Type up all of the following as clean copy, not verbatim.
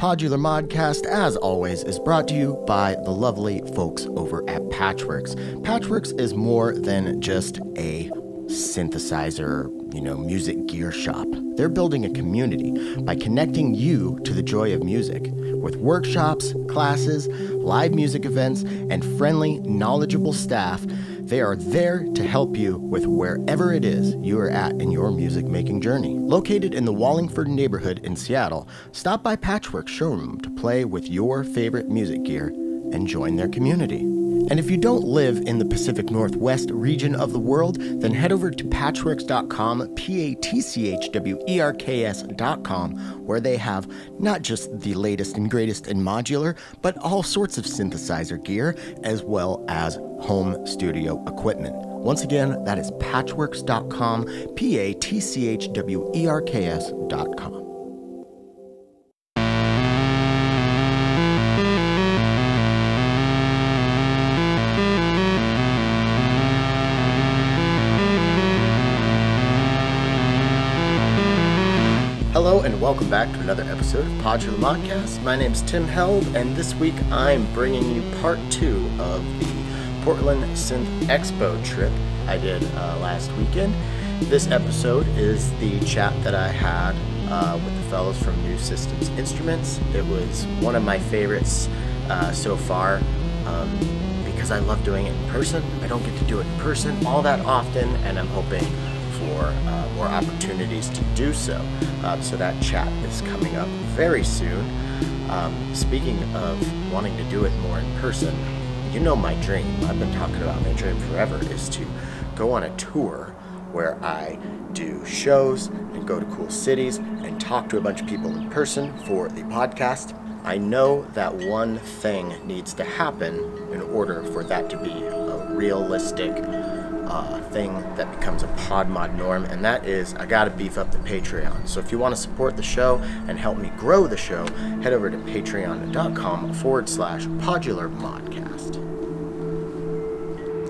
Podular Modcast, as always, is brought to you by the lovely folks over at Patchworks. Patchworks is more than just a synthesizer, music gear shop. They're building a community by connecting you to the joy of music with workshops, classes, live music events, and friendly, knowledgeable staff. They are there to help you with wherever it is you are at in your music making journey. Located in the Wallingford neighborhood in Seattle, stop by Patchworks showroom to play with your favorite music gear and join their community. And if you don't live in the Pacific Northwest region of the world, then head over to patchworks.com, patchwerks.com, where they have not just the latest and greatest in modular, but all sorts of synthesizer gear, as well as home studio equipment. Once again, that is patchwerks.com, patchwerks.com. Hello and welcome back to another episode of Podular Modcast. My name's Tim Held, and this week I'm bringing you part 2 of the Portland Synth Expo trip I did last weekend. This episode is the chat that I had with the fellows from New Systems Instruments. It was one of my favorites so far because I love doing it in person. I don't get to do it in person all that often, and I'm hoping for more opportunities to do so. So that chat is coming up very soon. Speaking of wanting to do it more in person, my dream, I've been talking about my dream forever, is to go on a tour where I do shows and go to cool cities and talk to a bunch of people in person for the podcast. I know that one thing needs to happen in order for that to be a realistic thing that becomes a PodMod norm, and that is I gotta beef up the Patreon. So if you want to support the show and help me grow the show, head over to patreon.com/Podular Modcast.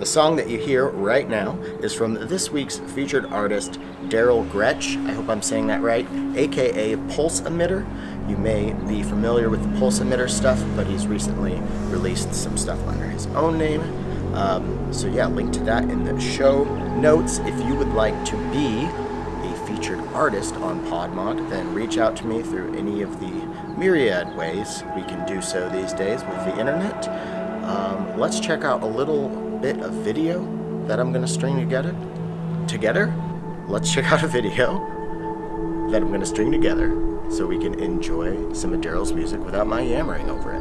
The song that you hear right now is from this week's featured artist, Daryl Groetsch. I hope I'm saying that right, aka Pulse Emitter. You may be familiar with the Pulse Emitter stuff, but he's recently released some stuff under his own name. So yeah, link to that in the show notes. If you would like to be a featured artist on PodMod, then reach out to me through any of the myriad ways we can do so these days with the internet. Let's check out a little bit of video that I'm going to string together. Let's check out a video that I'm going to string together so we can enjoy some of Daryl's music without my yammering over it.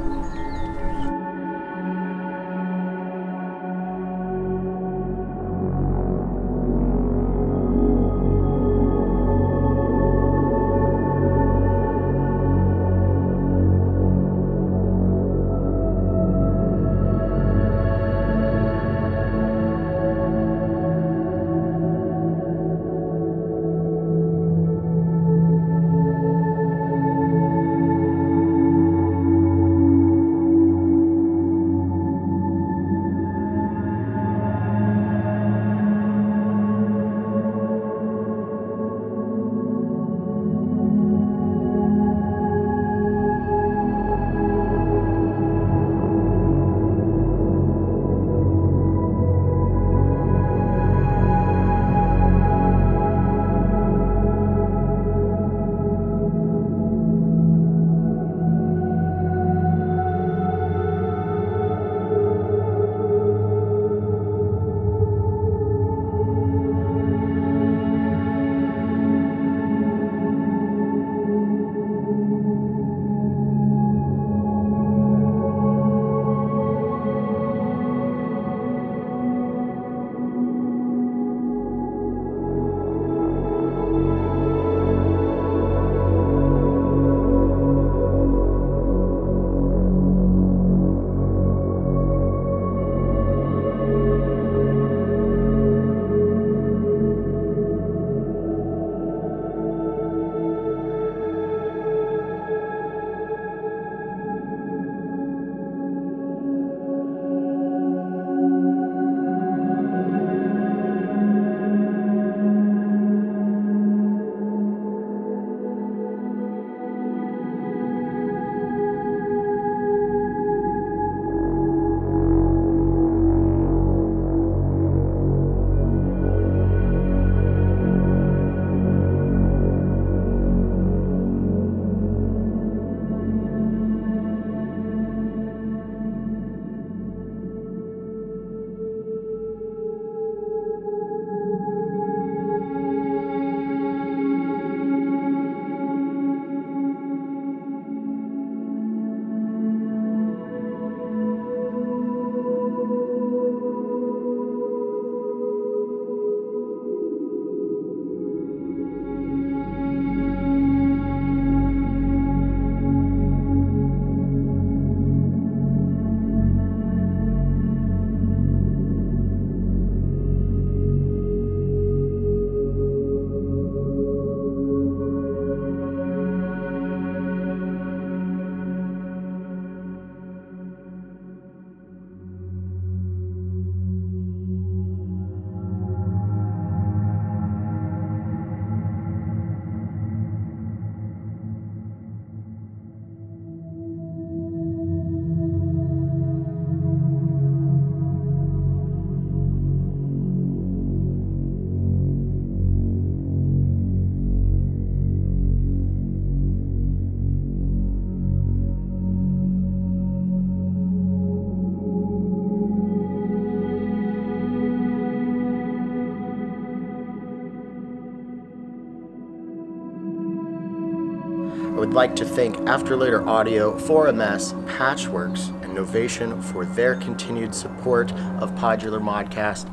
like to thank Afterlater Audio, 4MS, Patchworks, and Novation for their continued support of Podular Modcast.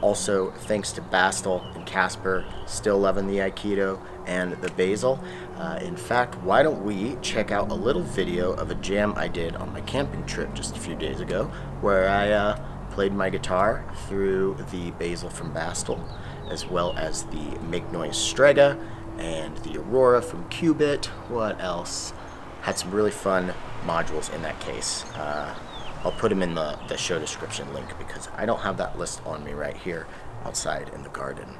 Also, thanks to Bastel and Casper, still loving the Aikido and the Basil. In fact, why don't we check out a little video of a jam I did on my camping trip just a few days ago, where I played my guitar through the Basil from Bastel, as well as the Make Noise Strega and the Aurora from Qubit. What else? Had some really fun modules in that case. I'll put them in the show description link because I don't have that list on me right here outside in the garden.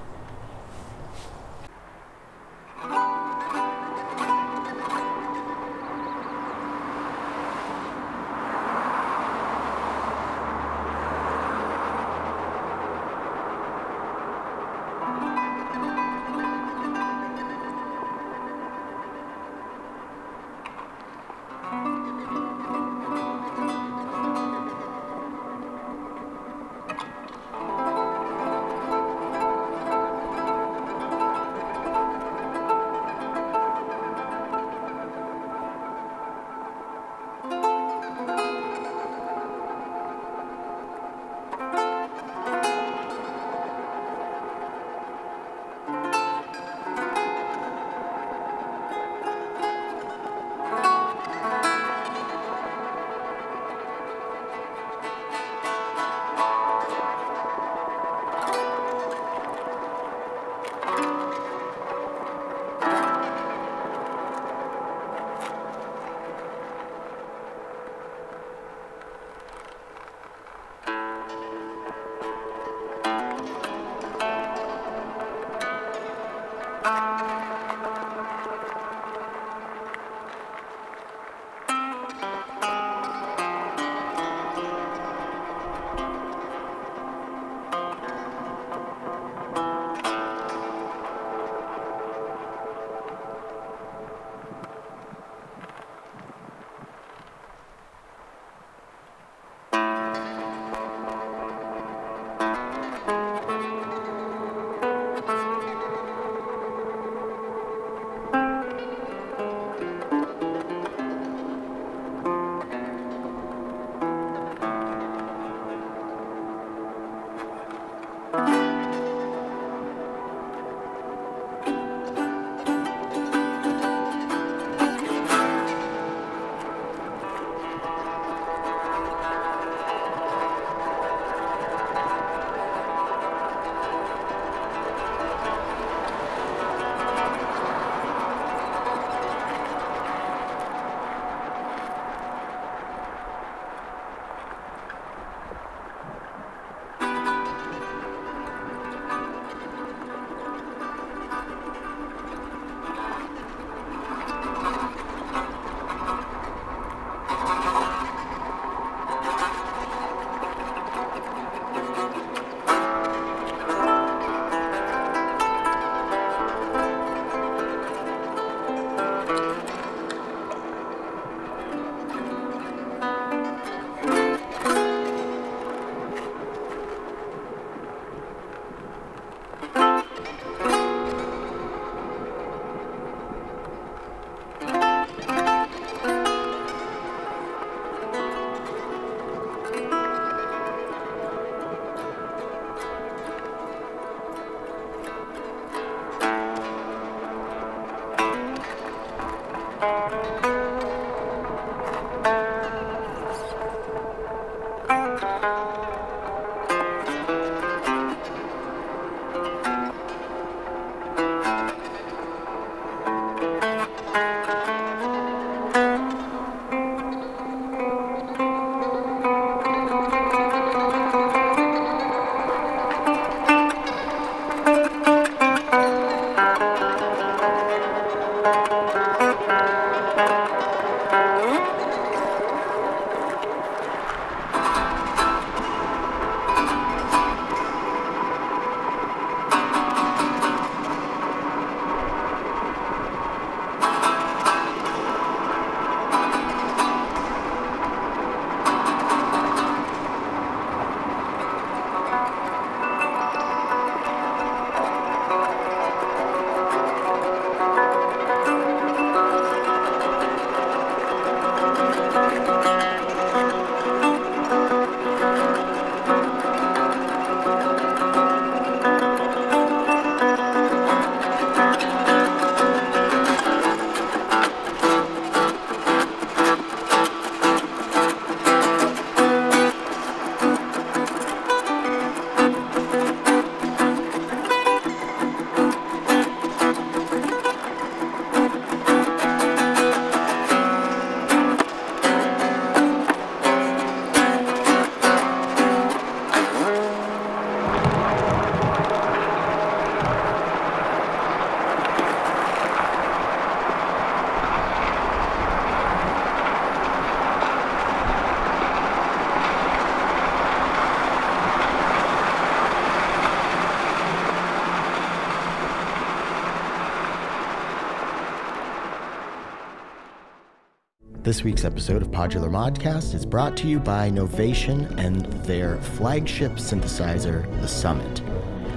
This week's episode of Podular Modcast is brought to you by Novation and their flagship synthesizer, the Summit.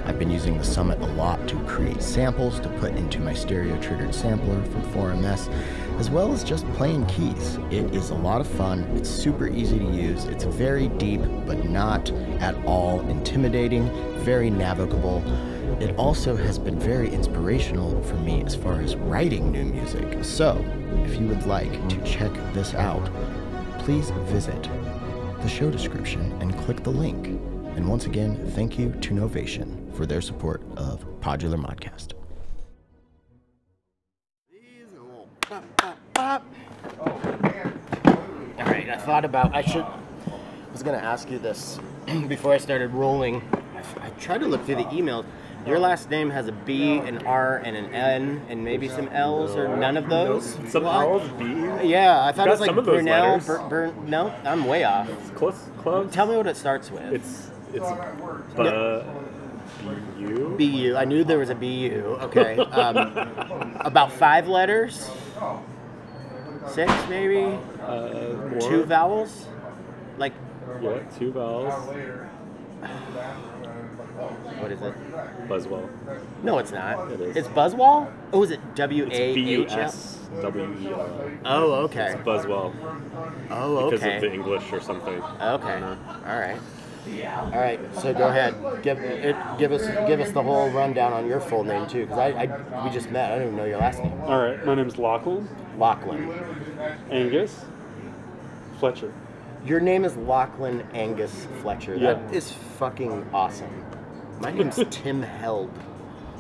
I've been using the Summit a lot to create samples to put into my stereo-triggered sampler from 4MS, as well as just playing keys. It is a lot of fun, it's super easy to use, it's very deep but not at all intimidating, very navigable. It also has been very inspirational for me as far as writing new music. So, if you would like to check this out, please visit the show description and click the link. And once again, thank you to Novation for their support of Podular Modcast. All right, I thought about, I was going to ask you this before I started rolling. I tried to look through the emails. Your last name has a B, an R, and an N, and maybe some L's, or none of those? Some L's, B? Yeah, I thought it was like Brunel. No, I'm way off. It's close. Tell me what it starts with. It's B-U? B-U. I knew there was a B-U. Okay. About 5 letters? 6, maybe? More. 2 vowels? Like... Yeah, 2 vowels. What is it? Buzzwell. No, it's not. It is. It's Buzzwall? Oh, is it W-A-H-L? B-U-S-W-E-L. Oh, okay. It's Buzzwell. Oh, okay. Because of the English or something. Okay. All right. All right. So go ahead. Give us the whole rundown on your full name too, because we just met. I don't even know your last name. All right. My name's Lachlan. Lachlan. Angus. Fletcher. Your name is Lachlan Angus Fletcher. Yeah. That is fucking awesome. My name's Tim Held.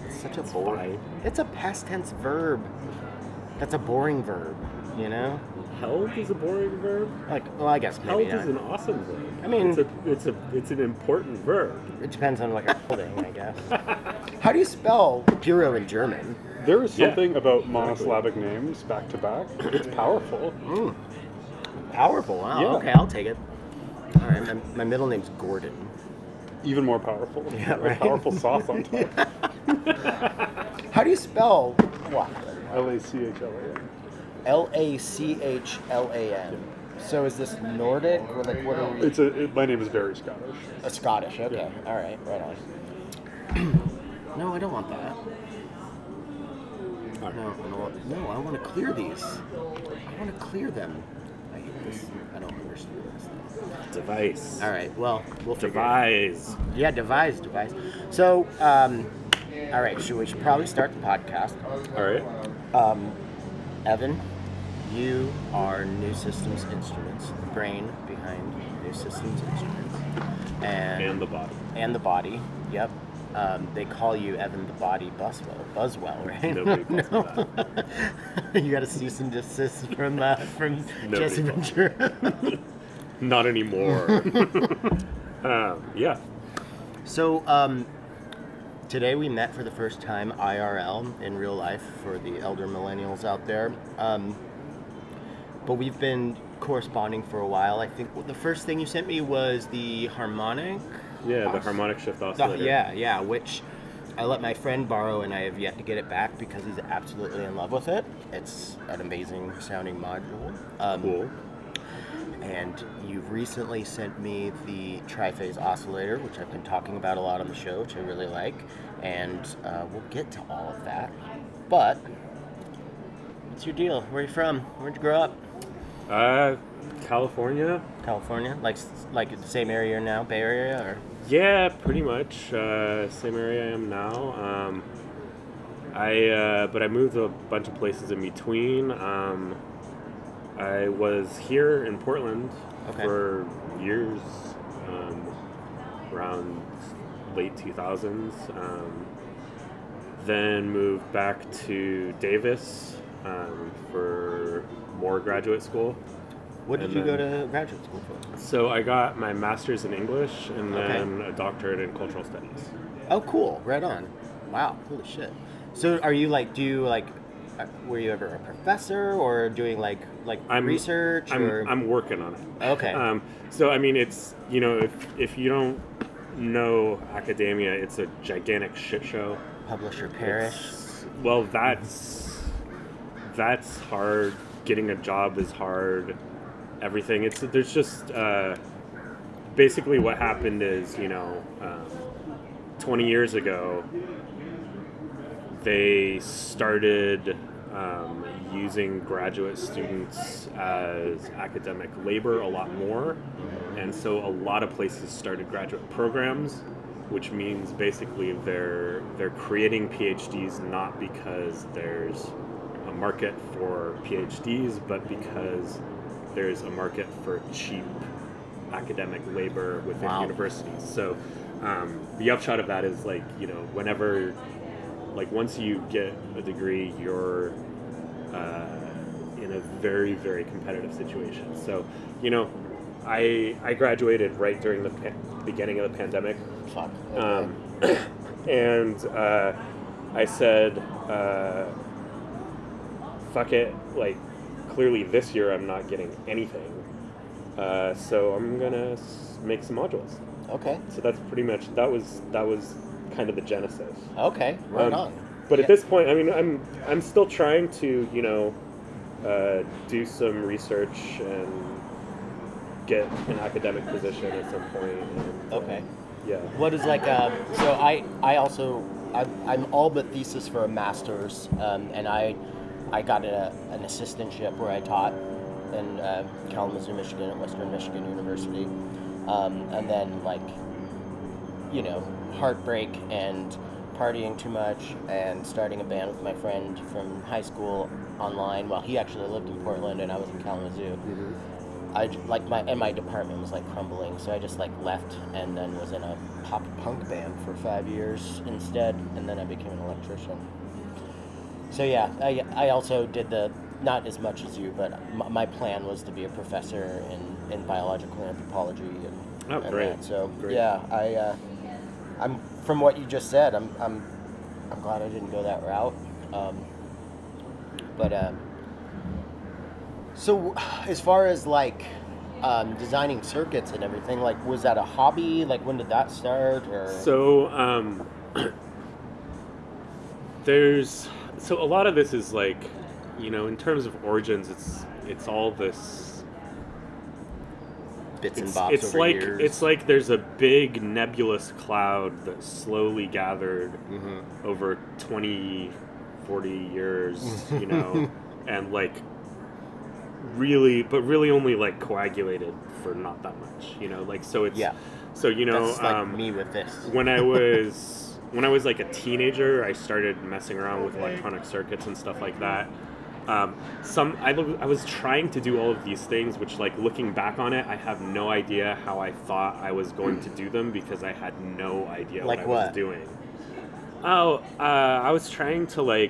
It's such a boring. It's a past tense verb. That's a boring verb, you know? Held is a boring verb? Well, I guess maybe Held is an awesome verb. I mean, it's an important verb. It depends on what you're holding, I guess. How do you spell bureau in German? There is something about monosyllabic names back to back. It's powerful. Powerful, wow. Yeah. Okay, I'll take it. All right, my middle name's Gordon. Even more powerful. Yeah, right. Powerful sauce on top. How do you spell Lachlan? L-A-C-H-L-A-N. L-A-C-H-L-A-N. So is this Nordic or like what are we? My name is very Scottish. Scottish. Okay. Yeah. All right. Right on. No, I don't want that. No, I want to clear these. I want to clear them. I hate this. I don't understand this thing. Device. All right. Well, we'll figure Devise. Yeah, device. So, all right. We should probably start the podcast. All right. Evan, you are New Systems Instruments, the brain behind New Systems Instruments, And the body. And the body. Yep. They call you Evan the Body Buzzwell, right? Nobody calls me that. You got a cease and desist from Jesse calls me. Ventura. Not anymore. Yeah. So, today we met for the first time IRL in real life for the elder millennials out there. But we've been corresponding for a while. I think the first thing you sent me was the harmonic. Yeah, the harmonic shift oscillator. Yeah, which I let my friend borrow, and I have yet to get it back because he's absolutely in love with it. It's an amazing sounding module. Cool. And you've recently sent me the triphase oscillator, which I've been talking about a lot on the show, which I really like. And we'll get to all of that. But what's your deal? Where are you from? Where'd you grow up? California. California? Like the same area you're now, Bay Area, or? Yeah, pretty much. Same area I am now. But I moved to a bunch of places in between. I was here in Portland for years, around late 2000s. Then moved back to Davis for more graduate school. What did you go to graduate school for? So I got my master's in English and then a doctorate in cultural studies. Oh, cool. Right on. Wow. Holy shit. So were you ever a professor or doing research? I'm working on it. Okay. So I mean, it's, if you don't know academia, it's a gigantic shit show. Publish or perish. Well, that's hard getting a job is hard. Everything. There's just basically what happened is 20 years ago they started using graduate students as academic labor a lot more, and so a lot of places started graduate programs, which means basically they're creating PhDs not because there's a market for PhDs, but because there's a market for cheap academic labor within universities. So the upshot of that is whenever once you get a degree, you're in a very, very competitive situation. So, I graduated right during the beginning of the pandemic. Fuck. Okay. And I said, fuck it, clearly this year I'm not getting anything. So I'm gonna make some modules. Okay. So that's pretty much, that was kind of the genesis. Okay, right on. But at this point, I mean, I'm still trying to, do some research and get an academic position at some point. And, okay. Yeah. What is so I'm all but thesis for a master's, and I got an assistantship where I taught in Kalamazoo, Michigan at Western Michigan University, and then heartbreak and partying too much and starting a band with my friend from high school online while he actually lived in Portland and I was in Kalamazoo. Mm-hmm. My department was crumbling, so I just left and then was in a pop punk band for 5 years instead, and then I became an electrician. So yeah, I also did not as much as you, but my plan was to be a professor in biological anthropology and great. that. So great. Yeah, I'm from what you just said. I'm glad I didn't go that route. So as far as designing circuits and everything, was that a hobby? When did that start? Or so a lot of this is in terms of origins, it's all this. Bits and bobs over years. It's like there's a big nebulous cloud that slowly gathered over 20, 40 years, and really only coagulated for not that much, so it's, so, that's me with this. when I was a teenager, I started messing around with electronic circuits and stuff like that. I was trying to do all of these things, which looking back on it, I have no idea how I thought I was going to do them because I had no idea what I was doing. I was trying to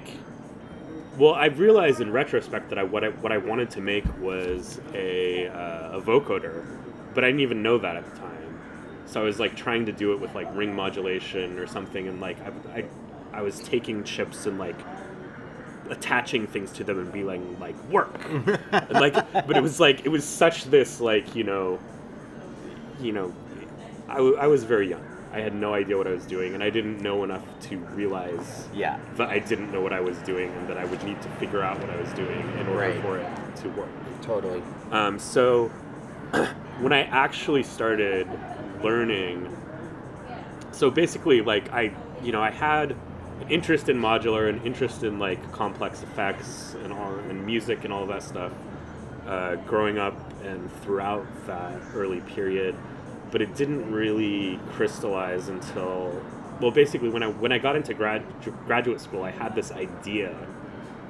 I realized in retrospect that what I wanted to make was a vocoder, but I didn't even know that at the time. So I was like trying to do it with like ring modulation or something, and like I was taking chips and like attaching things to them and being like work, and, like, but it was such this like you know I was very young. I had no idea what I was doing, and I didn't know enough to realize that I didn't know what I was doing, and that I would need to figure out what I was doing in order for it to work. Totally. So when I actually started learning, so basically like I had an interest in modular, an interest in like complex effects and music and all of that stuff growing up and throughout that early period. But it didn't really crystallize until, well, basically when I got into graduate school, I had this idea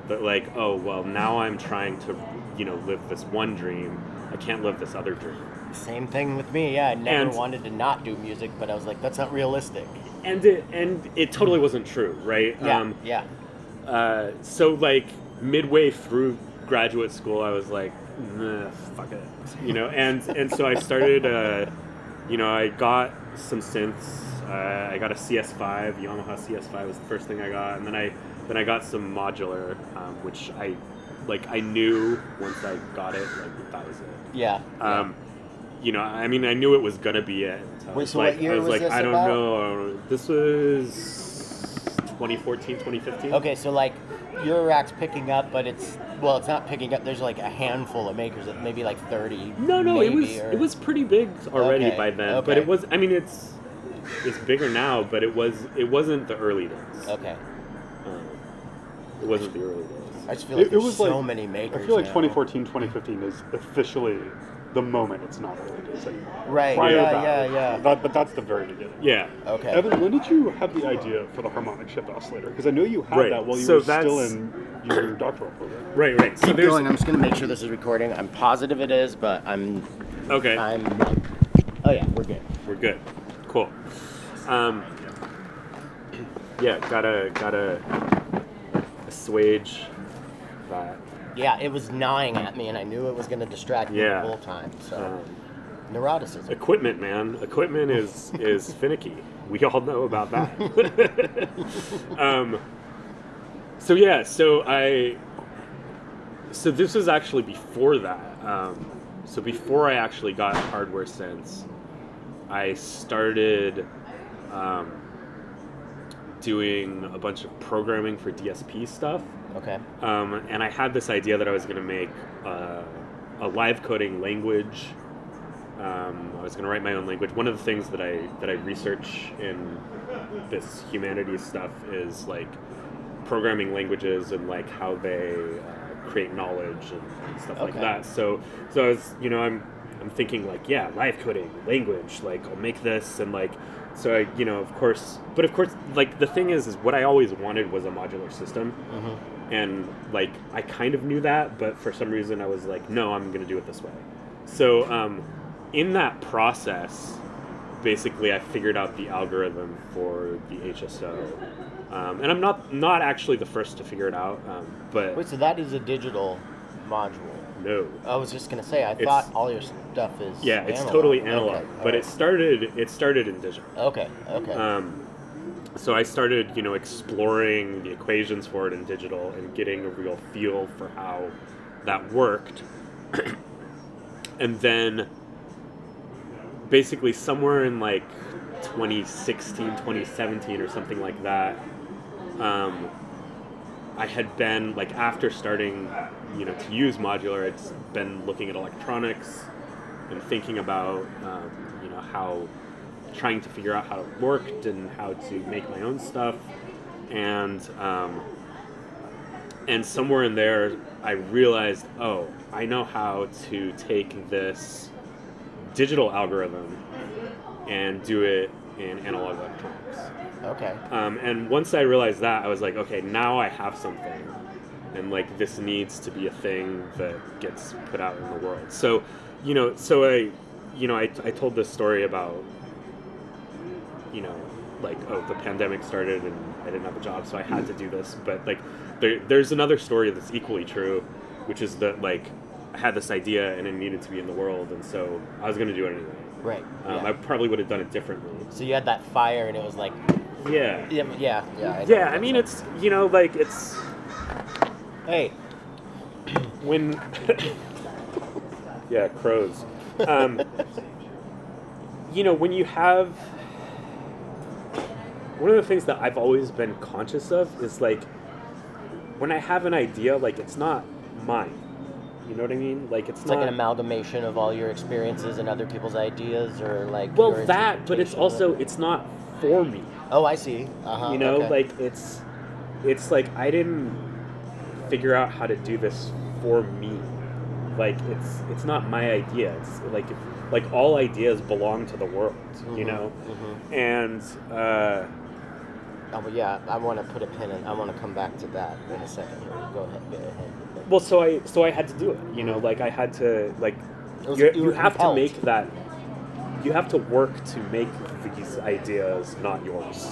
that like, oh, well, now I'm trying to, live this one dream. I can't live this other dream. Same thing with me. Yeah, I never wanted to not do music, but I was like, that's not realistic. And it totally wasn't true, right? Yeah. So like midway through graduate school, I was like, nah, fuck it, and so I started. I got some synths. I got a CS5, Yamaha CS5 was the first thing I got, and then I got some modular, which I knew once I got it, like that was it. Yeah. I mean, I knew it was gonna be it. Wait, so what year was this I don't about? know. This was 2014, 2015. Okay, so like your rack's picking up, but it's Well, it's not picking up. There's like a handful of makers, maybe like 30. No, maybe, it was pretty big already by then. Okay. But it was. I mean, it's bigger now, but it wasn't the early days. Okay. It wasn't the early days. I just feel like there's so like, many makers. I feel like now. 2014, 2015 is officially the moment it's not early days anymore. Right. Prior to Yeah. but that's the very beginning. Yeah. Okay. Evan, when did you have the idea for the harmonic shift oscillator? Because I know you had that while you were still in your doctoral program. Right. So Keep going. I'm just gonna make sure this is recording. I'm positive it is, but I'm. Okay. Oh yeah, we're good. We're good. Cool. Yeah, gotta assuage that. Yeah, it was gnawing at me, and I knew it was gonna distract me the whole time. So, neuroticism. Equipment, man. Equipment is finicky. We all know about that. So this was actually before that. So before I actually got hardware synths, I started doing a bunch of programming for DSP stuff. Okay. And I had this idea that I was going to make a live coding language. I was going to write my own language. One of the things that I research in this humanities stuff is like programming languages and like how they create knowledge and stuff like that. So I was, I'm thinking like, yeah, live coding language, like I'll make this and like, so I, of course, like the thing is what I always wanted was a modular system. Mm-hmm. And like, I kind of knew that, but for some reason I was like, no, I'm going to do it this way. So, in that process, basically I figured out the algorithm for the HSO. And I'm not actually the first to figure it out, but... Wait, so that is a digital module? No. I was just going to say, I thought all your stuff is Yeah, it's analog. totally analog, okay. but it started in digital. Okay. So I started, exploring the equations for it in digital and getting a real feel for how that worked. And then basically somewhere in like 2016, 2017 or something like that, I had been, like, after starting, to use modular, I'd been looking at electronics and thinking about, how, trying to figure out how it worked and how to make my own stuff. And somewhere in there, I realized, I know how to take this digital algorithm and do it in analog electronics. Okay. And once I realized that, I was like, okay, now I have something, and like this needs to be a thing that gets put out in the world. So, I told this story about, the pandemic started and I didn't have a job, so I had to do this. But like, there's another story that's equally true, which is that like I had this idea and it needed to be in the world, and so I was going to do it anyway. Right. I probably would have done it differently. So you had that fire, and it was like. Yeah. Yeah. I mean, it's like it's. Hey. When. Yeah, crows. When you have. One of the things that I've always been conscious of is like, when I have an idea, like it's not mine. You know what I mean? Like it's not like an amalgamation of all your experiences and other people's ideas, or like. Well, that, but it's also it's not for me. Oh, I see. Okay. Like it's like I didn't figure out how to do this for me. Like it's not my idea. It's like all ideas belong to the world, Mm-hmm. And yeah, I want to put a pin in. I want to come back to that in a second. Go ahead. Well, so I had to do it. Like I had to like you have to make that. You have to work to make these ideas not yours.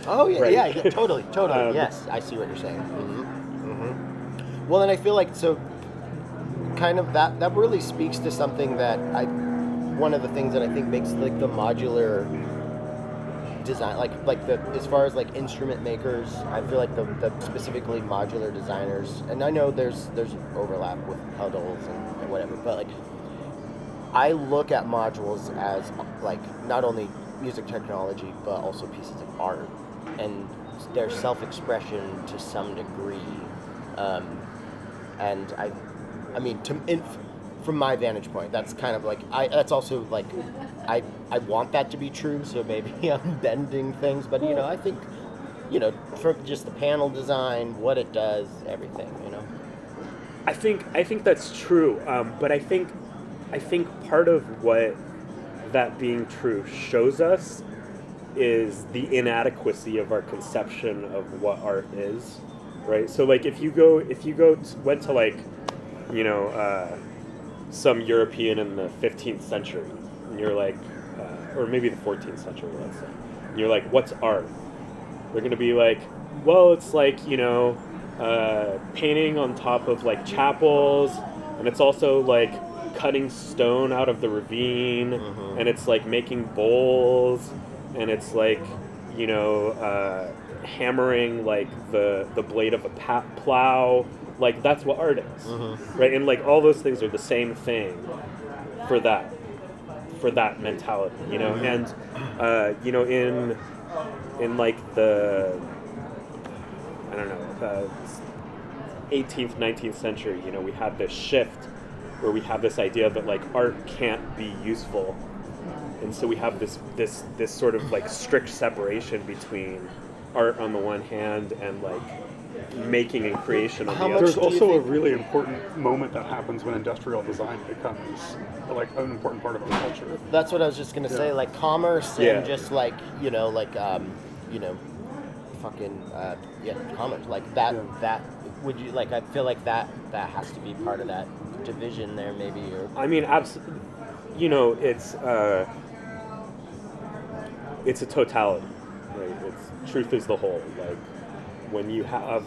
Oh yeah, right? yeah, totally. Yes, I see what you're saying. Mm-hmm. Well, and I feel like so, kind of that really speaks to something that one of the things that I think makes like the modular design, like the as far as like instrument makers, I feel like the specifically modular designers, and I know there's overlap with pedals and whatever, but like I look at modules as like not only music technology but also pieces of art and their self-expression to some degree. and I mean, from my vantage point, that's kind of like that's also like I want that to be true. So maybe I'm bending things, but I think from just the panel design, what it does, everything, I think that's true, but I think part of what that being true shows us is the inadequacy of our conception of what art is, right? So like if you went to like some European in the 15th century, and you're like, or maybe the 14th century, let's say, and you're like, what's art? They're gonna be like, well, it's like painting on top of like chapels, and it's also like cutting stone out of the ravine, and it's like making bowls, and it's like hammering like the blade of a plow. Like that's what art is, right? And like all those things are the same thing for that mentality, and in like the 18th, 19th century, we had this shift where we have this idea that like art can't be useful, and so we have this sort of like strict separation between art on the one hand and like making and creation on the other. There's also a really important moment that happens when industrial design becomes like an important part of our culture. That's what I was just gonna say, like commerce and just like commerce, like that would you like? I feel like that has to be part of that division there, maybe. Or I mean, absolutely. It's a totality, right? It's truth is the whole. Like when you have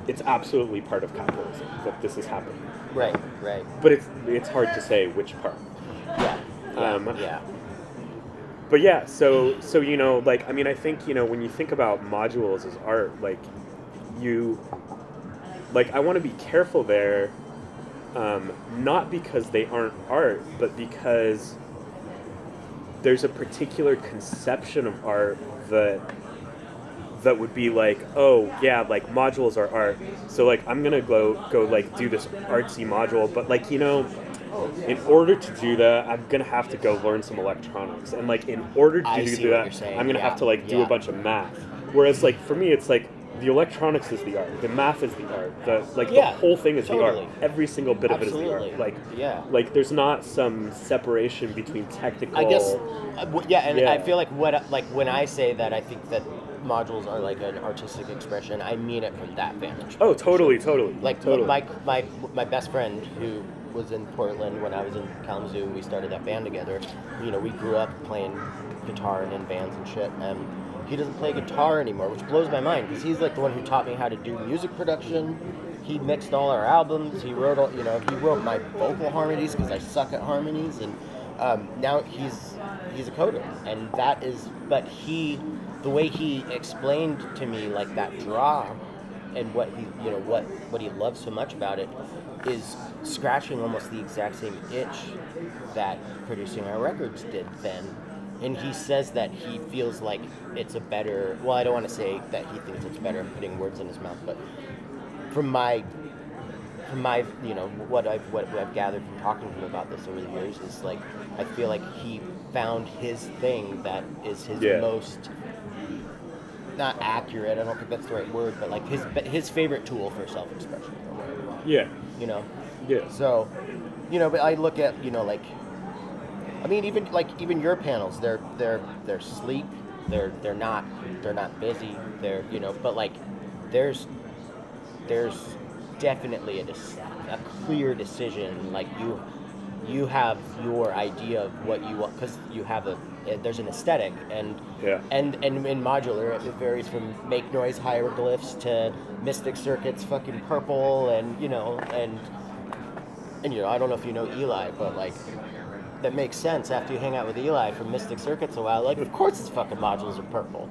it's absolutely part of capitalism that this is happening. Right. But it's hard to say which part. Yeah. But yeah, so like I mean, I think when you think about modules as art, like I want to be careful there, not because they aren't art, but because there's a particular conception of art that would be like, oh yeah, like modules are art, so like I'm gonna go like do this artsy module, but like in order to do that, I'm gonna have to go learn some electronics, and like in order to do that, I'm gonna have to like do a bunch of math. Whereas like for me, it's like the electronics is the art, the math is the art, the whole thing is the art. Every single bit of it is the art. Like there's not some separation between technical. I guess, I feel like when I say that, I think that modules are like an artistic expression. I mean it from that vantage point. Oh, totally. Like totally. My best friend who was in Portland when I was in Kalamazoo, we started that band together. We grew up playing guitar and in bands and shit, and he doesn't play guitar anymore, which blows my mind because he's like the one who taught me how to do music production. He mixed all our albums. He wrote he wrote my vocal harmonies because I suck at harmonies, and now he's a coder, and that is. But the way he explained to me like that draw, and what he what he loves so much about it, is scratching almost the exact same itch that producing our records did then. And he says that he feels like it's a better, well, I don't want to say that he thinks it's better, I'm putting words in his mouth, but from my what I've gathered from talking to him about this over the years is like, I feel like he found his thing that is his most, not accurate, I don't think that's the right word, but like his favorite tool for self-expression. Yeah. Yeah. So, but I look at, like, I mean, even your panels, they're sleek, they're not busy, but like there's definitely a clear decision. Like you have your idea of what you want, because you have there's an aesthetic, and in modular it varies from make noise hieroglyphs to Mystic Circuit's fucking purple, and I don't know if you know Eli, but like that makes sense after you hang out with Eli from Mystic Circuits a while. Like, of course his fucking modules are purple,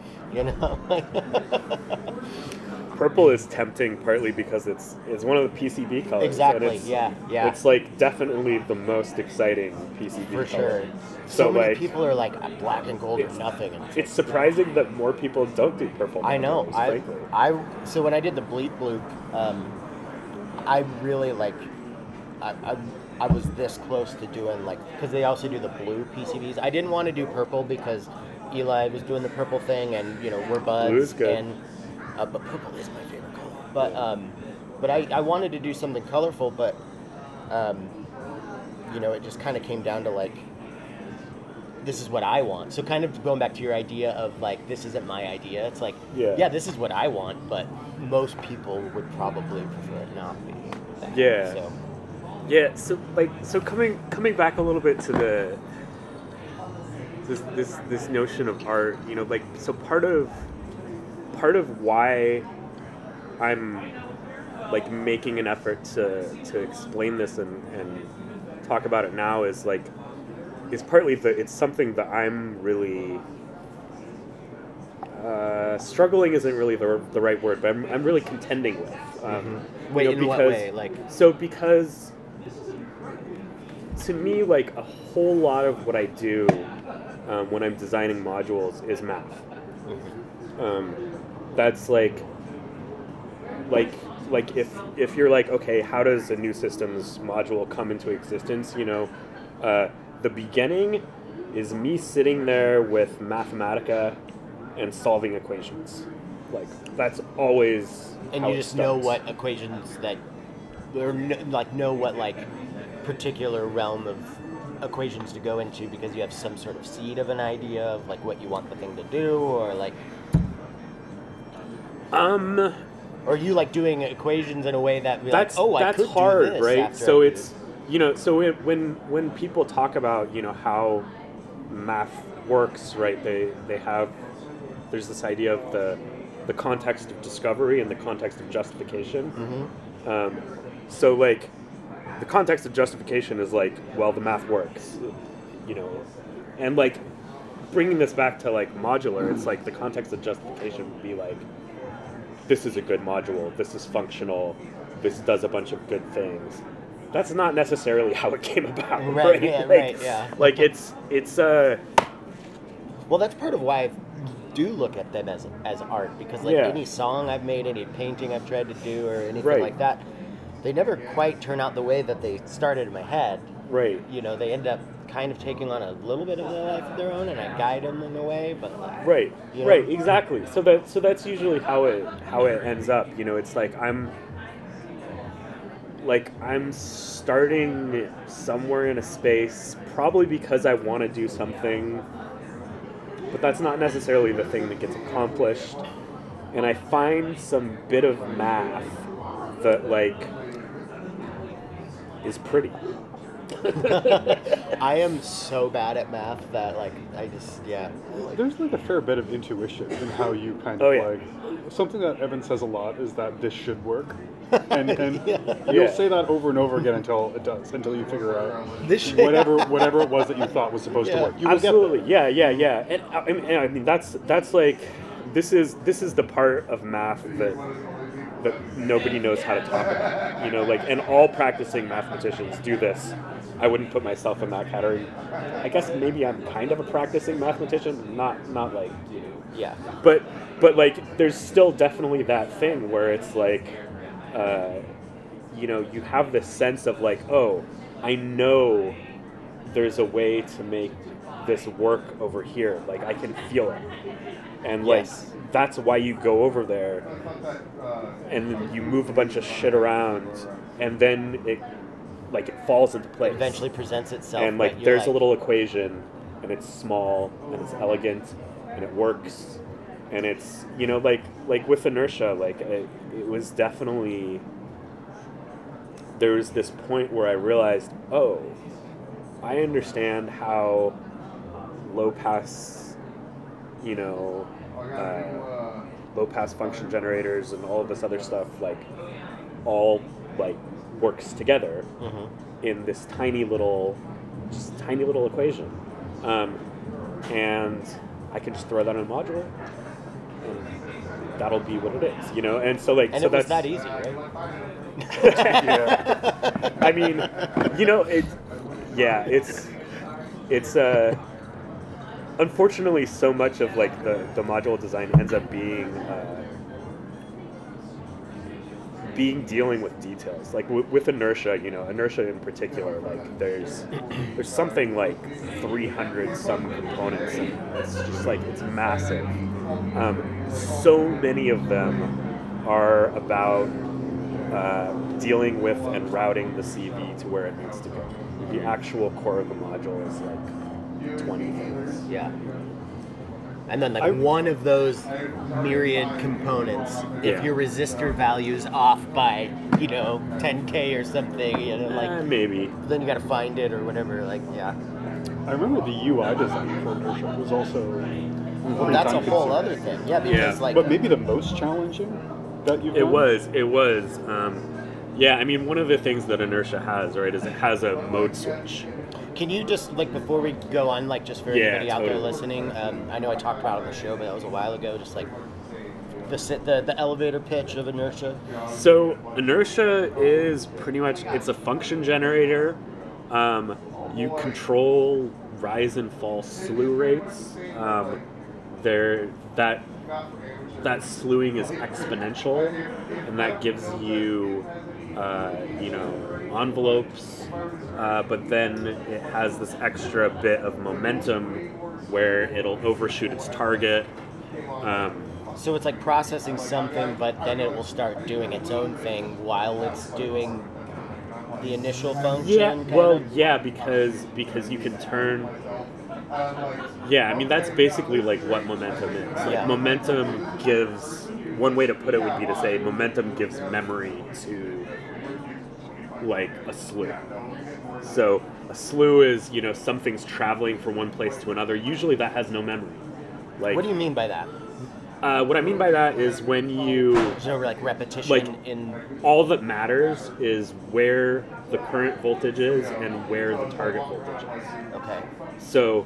purple is tempting partly because it's one of the PCB colors. Exactly. Yeah. It's like definitely the most exciting PCB for color. Sure. So many like people are like black and gold or nothing. And it's surprising that more people don't do purple. I know. Frankly. So when I did the bleep loop, I really like. I was this close to doing like, because they also do the blue PCBs. I didn't want to do purple because Eli was doing the purple thing, and we're buds. Blue is good. And but purple is my favorite color. But I wanted to do something colorful, but it just kind of came down to like, this is what I want. So kind of going back to your idea of like, this isn't my idea. It's like, yeah, this is what I want, but most people would probably prefer it not be that. Yeah. So. Yeah, so coming back a little bit to this notion of art, so part of why I'm like making an effort to explain this and talk about it now is partly it's something that I'm really struggling isn't really the right word, but I'm really contending with. Wait, in what way? Because to me, like a whole lot of what I do when I'm designing modules is math. That's like if you're like, okay, how does a new systems module come into existence? The beginning is me sitting there with Mathematica and solving equations. Like that's always. And you just know what equations that, or know what like particular realm of equations to go into because you have some sort of seed of an idea of like what you want the thing to do, or like. Or you like doing equations in a way that that's hard, do this, right? So it's so when people talk about how math works, right? They have there's this idea of the context of discovery and the context of justification. So like the context of justification is like, well, the math works, and like bringing this back to like modular, it's like the context of justification would be like, this is a good module, this is functional, this does a bunch of good things. That's not necessarily how it came about, right? Yeah. Like it's well, that's part of why I do look at them as art, because like any song I've made, any painting I've tried to do, or anything like that, they never quite turn out the way that they started in my head. Right. They end up kind of taking on a little bit of a life of their own, and I guide them in a way, but like, right, exactly. So that's usually how it ends up. It's like I'm starting somewhere in a space, probably because I want to do something, but that's not necessarily the thing that gets accomplished. And I find some bit of math that like is pretty. I am so bad at math that like I just There's like a fair bit of intuition in how you kind of like something that Evan says a lot is that this should work, and you'll say that over and over again until it does, until you figure out whatever it was that you thought was supposed to work. Absolutely, yeah. And I mean that's like this is the part of math that nobody knows how to talk about. And all practicing mathematicians do this. I wouldn't put myself in that category. I guess maybe I'm kind of a practicing mathematician, not like But like there's still definitely that thing where it's like you have this sense of like, oh, I know there's a way to make this work over here. Like I can feel it. And like that's why you go over there and then you move a bunch of shit around, and then it falls into place. It eventually presents itself. And like there's a little equation, and it's small and it's elegant and it works, and it's like with inertia, like it was definitely, there was this point where I realized, oh, I understand how low pass low pass function generators and all of this other stuff all works together in this tiny little equation, and I can just throw that in a modular that'll be what it is, you know. And so like, and so it was that's that easy, right? Yeah. I mean, you know, it's unfortunately so much of like the module design ends up being dealing with details, like with inertia, you know, inertia in particular, like there's something like 300 some components, and it's just like, it's massive. So many of them are about dealing with and routing the CV to where it needs to go. The actual core of the module is like 20 things. Yeah. And then like one of those myriad components, if your resistor value's off by, you know, 10K or something, you know, like maybe. Then you got to find it or whatever. Like, yeah. I remember the UI design for inertia was also. Well, that's a whole other thing. Yeah, because like. But maybe the most challenging that you've done? It was. Yeah, I mean, one of the things that inertia has, right, is it has a mode switch. Can you just, like, before we go on, like, just for anybody out there listening, I know I talked about it on the show, but that was a while ago, just, like, the elevator pitch of inertia? So, inertia is pretty much, it's a function generator. You control rise and fall slew rates. That slewing is exponential, and that gives you, you know, envelopes, but then it has this extra bit of momentum where it'll overshoot its target. So it's like processing something, but then it will start doing its own thing while it's doing the initial function? Yeah, because you can turn... Yeah, I mean, that's basically like what momentum is. Like, momentum gives... One way to put it would be to say momentum gives memory to, like, a slew. So a slew is, you know, something's traveling from one place to another. Usually that has no memory. Like, what do you mean by that? What I mean by that is when you... There's no, like, repetition like, in... All that matters is where the current voltage is and where the target voltage is. Okay. So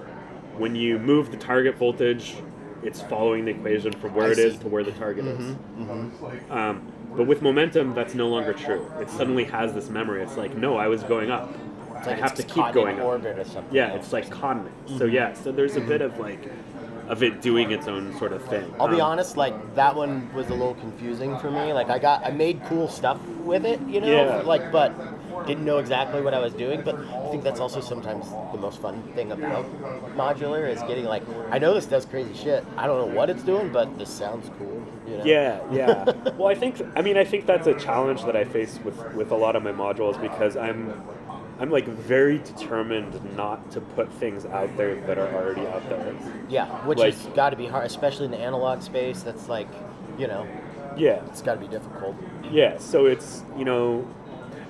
when you move the target voltage, it's following the equation from where it is to where the target is. Mm-hmm. But with momentum, that's no longer true. It suddenly has this memory. It's like, no, I was going up. It's like I have to keep going up. Orbit or something. Yeah, it's like Conman. Mm-hmm. So yeah, so there's a bit of like, of it doing its own sort of thing. I'll be honest, like, that one was a little confusing for me. Like, I made cool stuff with it, you know, like, but didn't know exactly what I was doing. But I think that's also sometimes the most fun thing about modular is getting, like, I know this does crazy shit. I don't know what it's doing, but this sounds cool. You know? Yeah. Well, I think that's a challenge that I face with a lot of my modules, because I'm like very determined not to put things out there that are already out there. Yeah, which like, has got to be hard, especially in the analog space. That's like, you know, it's got to be difficult. Yeah, so it's, you know,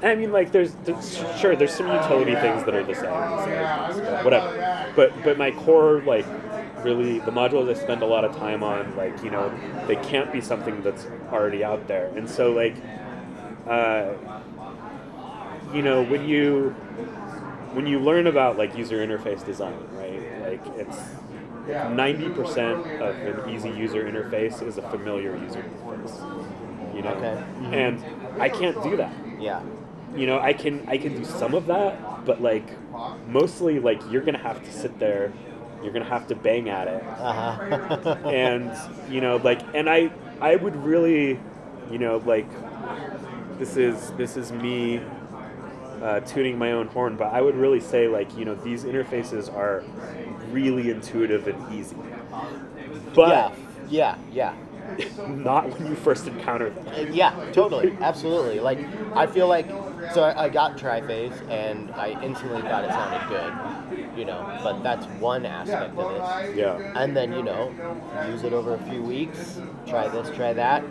I mean, like, there's some utility things that are the same, whatever. But my core, like, really, the modules I spend a lot of time on, like, you know, they can't be something that's already out there. And so, like, you know, when you learn about, like, user interface design, right? Like, it's 90% of an easy user interface is a familiar user interface. You know, and I can't do that. Yeah. You know, I can do some of that, but like mostly, like, you're gonna have to sit there, you're gonna have to bang at it, and you know, like, and I would really, you know, like, this is me tooting my own horn, but I would really say, like, you know, these interfaces are really intuitive and easy. But yeah. Not when you first encounter them. Yeah, totally, absolutely. Like, I feel like, so I got Triphase, and I instantly thought it sounded good, you know, but that's one aspect of it. Yeah. And then, you know, use it over a few weeks, try this, try that,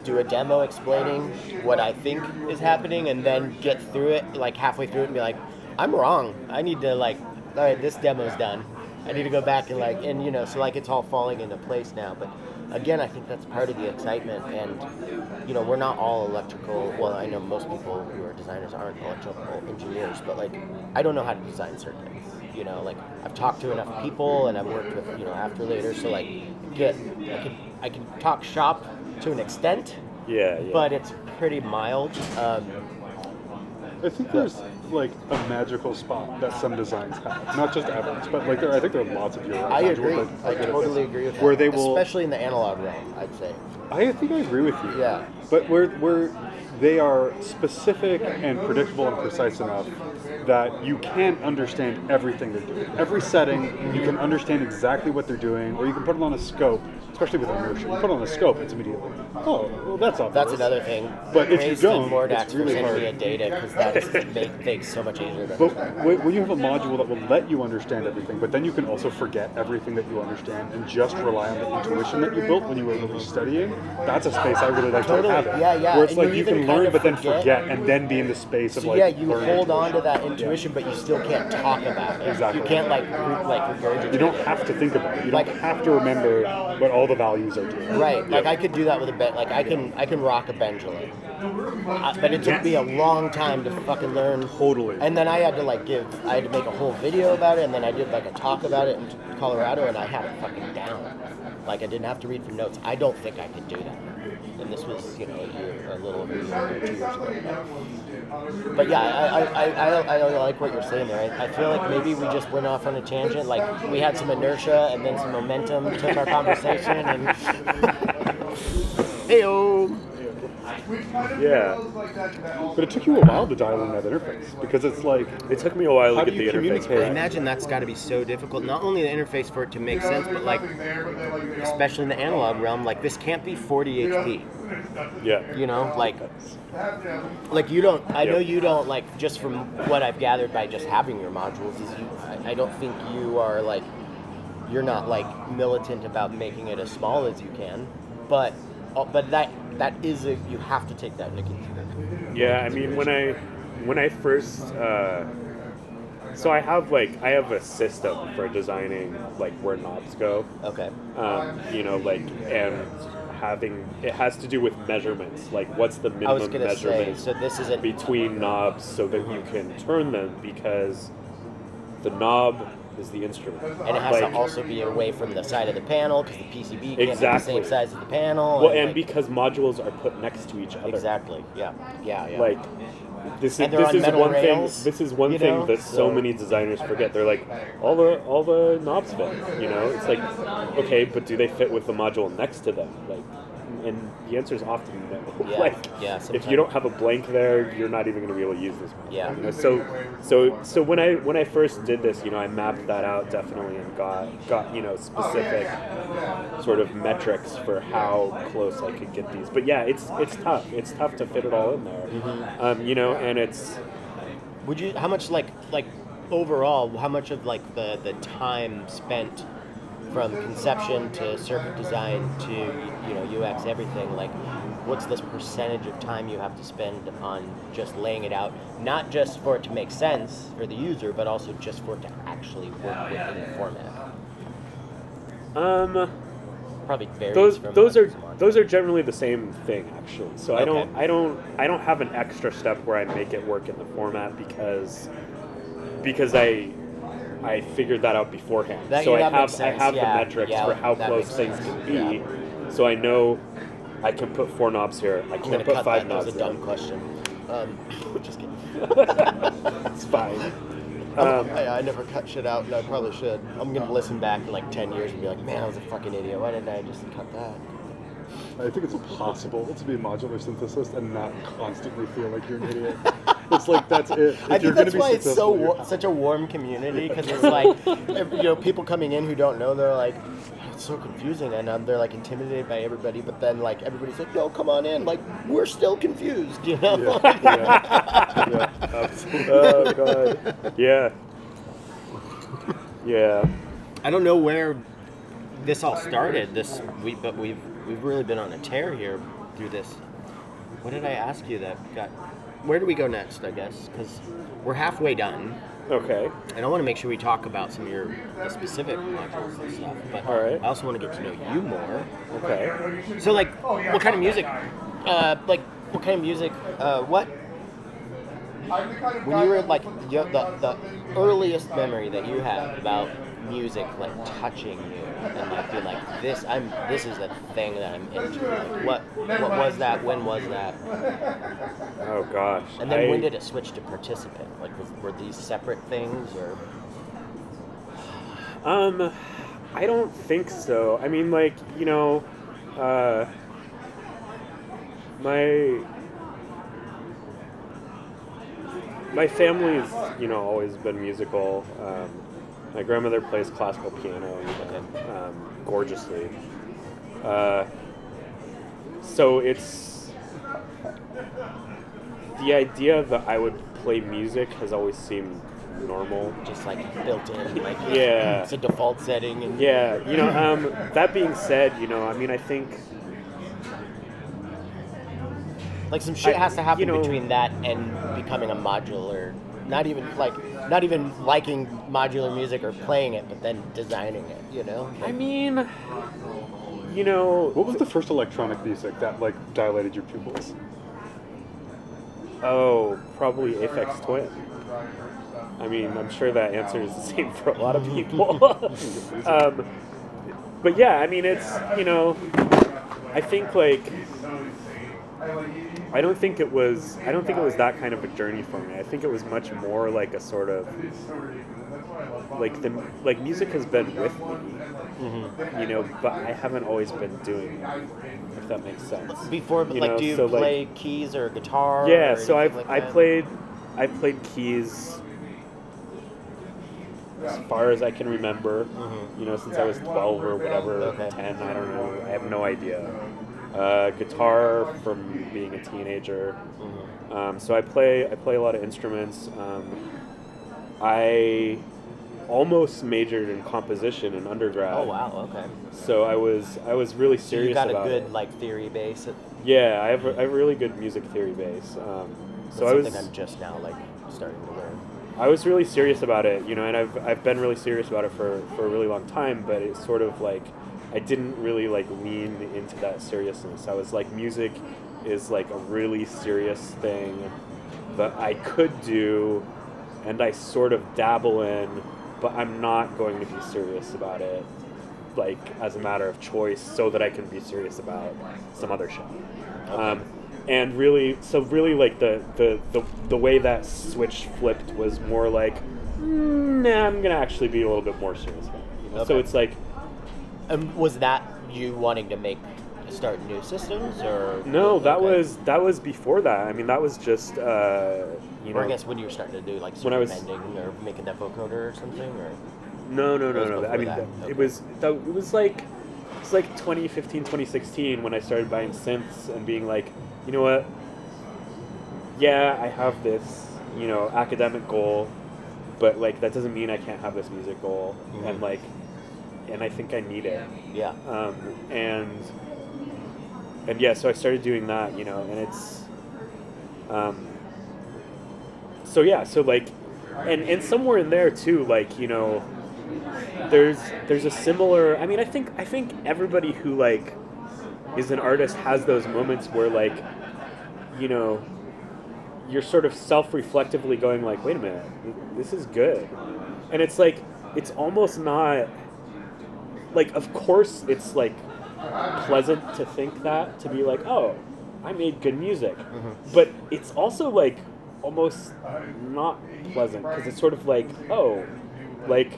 do a demo explaining what I think is happening, and then get through it, like, halfway through it and be like, I'm wrong. I need to, like, all right, this demo's done. I need to go back and, like, and, you know, so, like, it's all falling into place now, but again, I think that's part of the excitement, and, you know, we're not all electrical, well, I know most people who are designers aren't electrical engineers, but, like, I don't know how to design circuits, you know, like, I've talked to enough people, and I've worked with, you know, after later, so, like, I can talk shop to an extent. Yeah. But it's pretty mild. I think there's like a magical spot that some designs have, not just Evans, but like I think there are lots of your I agree. I totally agree with that. Where they will, especially in the analog realm, I'd say. I think I agree with you. Yeah. But where they are specific and predictable and precise enough that you can't understand everything they're doing. Every setting, you can understand exactly what they're doing, or you can put it on a scope, especially with inertia. You put it on a scope, it's immediately, oh, well, that's obvious. That's another thing. But if you don't, it's really sending hard. Me a data, because that makes things so much easier. But when you have a module that will let you understand everything, but then you can also forget everything that you understand and just rely on the intuition that you built when you were really studying, that's a space I really like to have. Yeah. Where it's and like you can learn, but then forget, and then be in the space of like. Yeah, you hold intuition. on to that intuition, but you still can't talk about it. Exactly. You can't like regurgitate. You don't have to think about it. You don't have to remember what all the values are doing. Right. Like I could do that with a bend. Like I can rock a pendulum, but it took me a long time to fucking learn. Totally. And then I had to I had to make a whole video about it, and then I did like a talk about it in Colorado, and I had it fucking down. Like I didn't have to read from notes. I don't think I could do that. And this was, a little over a year, 2 years ago. But yeah, I like what you're saying there. I feel like maybe we just went off on a tangent. Like we had some inertia and then some momentum took our conversation and hey-o. Yeah. But it took you a while to dial in that interface because it's like it took me a while to get the interface. Communicate? I imagine that's got to be so difficult. Not only the interface for it to make sense, but like, especially in the analog realm, like this can't be 40 HP. Yeah. Like you don't. I know you don't like. Just from what I've gathered by just having your modules, I don't think you are like. You're not like militant about making it as small as you can, but that is you have to take that into consideration. Yeah, I mean when I first so I have a system for designing like where knobs go. Okay. And having it has to do with measurements, like what's the minimum measurement so this is between knobs so that you can turn them, because the knob is the instrument. And it has to also be away from the side of the panel because the PCB can't be the same size as the panel. Well, and because modules are put next to each other. Exactly. Yeah. Like this is one thing that so many designers forget. They're like, all the knobs fit. It's like, okay, but do they fit with the module next to them? Like, and the answer is often no. Yeah, if you don't have a blank there, you're not even going to be able to use this one. Yeah. So when I first did this, I mapped that out definitely and got specific sort of metrics for how close I could get these. But yeah, it's tough. It's tough to fit it all in there. Mm-hmm. And it's. Would you? How much like overall? How much of like the time spent from conception to circuit design to UX, everything, like what's this percentage of time you have to spend on just laying it out, not just for it to make sense for the user, but also just for it to actually work within the format? Probably varies those are generally the same thing actually. So okay. I don't have an extra step where I make it work in the format because I figured that out beforehand. I have the metrics for how close things can be. Yeah. So I know I can put 4 knobs here. I can't put 5 knobs. That was a dumb question. Just kidding. It's fine. I never cut shit out, and I probably should. I'm going to listen back in like 10 years and be like, man, I was a fucking idiot. Why didn't I just cut that? I think it's impossible to be a modular synthesist and not constantly feel like you're an idiot. It's like, that's it. I think that's why it's such a warm community, because it's like, people coming in who don't know, they're like, it's so confusing, and they're like intimidated by everybody, but then like everybody's like, no, come on in, like we're still confused, Yeah. Oh god. Yeah. I don't know where this all started. But we've really been on a tear here through this. What did I ask you that got? Where do we go next? I guess because we're halfway done. Okay. And I want to make sure we talk about some of the specific modules and stuff. But all right. I also want to get to know you more. Okay. So what kind of music? What when you were like the earliest memory that you have about music like touching you and like being like this is the thing that I'm into. Like what was that? When was that? Oh gosh. And then when did it switch to participant? Like were these separate things or? I don't think so. I mean, like, you know, my family's, you know, always been musical. My grandmother plays classical piano gorgeously. So it's the idea that I would play music has always seemed normal, just like built in, like yeah, it's a default setting. And yeah, you know. That being said, you know, I mean, I think like some shit has to happen between that and becoming a modular. Not even liking modular music or playing it, but then designing it. You know. I mean, you know, what was the first electronic music that like dilated your pupils? Oh, probably Aphex Twin. I mean, I'm sure that answer is the same for a lot of people. But yeah, I mean, it's, you know, I think like, I don't think it was that kind of a journey for me. I think it was much more like a sort of, like music has been with me, you know, but I haven't always been doing it, if that makes sense. Before, you like, know, do you so play like, keys or guitar? Yeah, or so I played keys as far as I can remember, you know, since I was 12 or whatever, 10, I don't know, I have no idea. Guitar from being a teenager. So I play a lot of instruments. I almost majored in composition in undergrad. Oh wow, okay. So I was really serious about it. You got a good like theory base. Yeah, I have a really good music theory base. So I was I'm just now like starting to learn. I was really serious about it, you know, and I've been really serious about it for a really long time, but it's sort of like I didn't really like lean into that seriousness. I was like, music is like a really serious thing that I could do and I sort of dabble in, but I'm not going to be serious about it like as a matter of choice so that I can be serious about some other shit. Okay. And really like the way that switch flipped was more like, nah, I'm gonna actually be a little bit more serious about it. You know? Okay. So it's like, was that you wanting to start new systems or? No, that was before that. I mean, that was just you know. Or I guess when you were starting to do like bending or making that vocoder or something, or. No. I mean, it was like 2015, 2016 when I started buying synths and being like, you know what? Yeah, I have this, you know, academic goal, but like that doesn't mean I can't have this music goal, and I think I need it. Yeah. And yeah, so I started doing that, you know, and it's, so yeah, so like, and somewhere in there too, like, you know, there's a similar, I mean, I think everybody who like is an artist has those moments where like, you know, you're sort of self-reflectively going like, wait a minute, this is good. And it's like, it's almost not, like, of course it's like pleasant to think that, to be like, oh, I made good music. But it's also like almost not pleasant because it's sort of like, oh, like,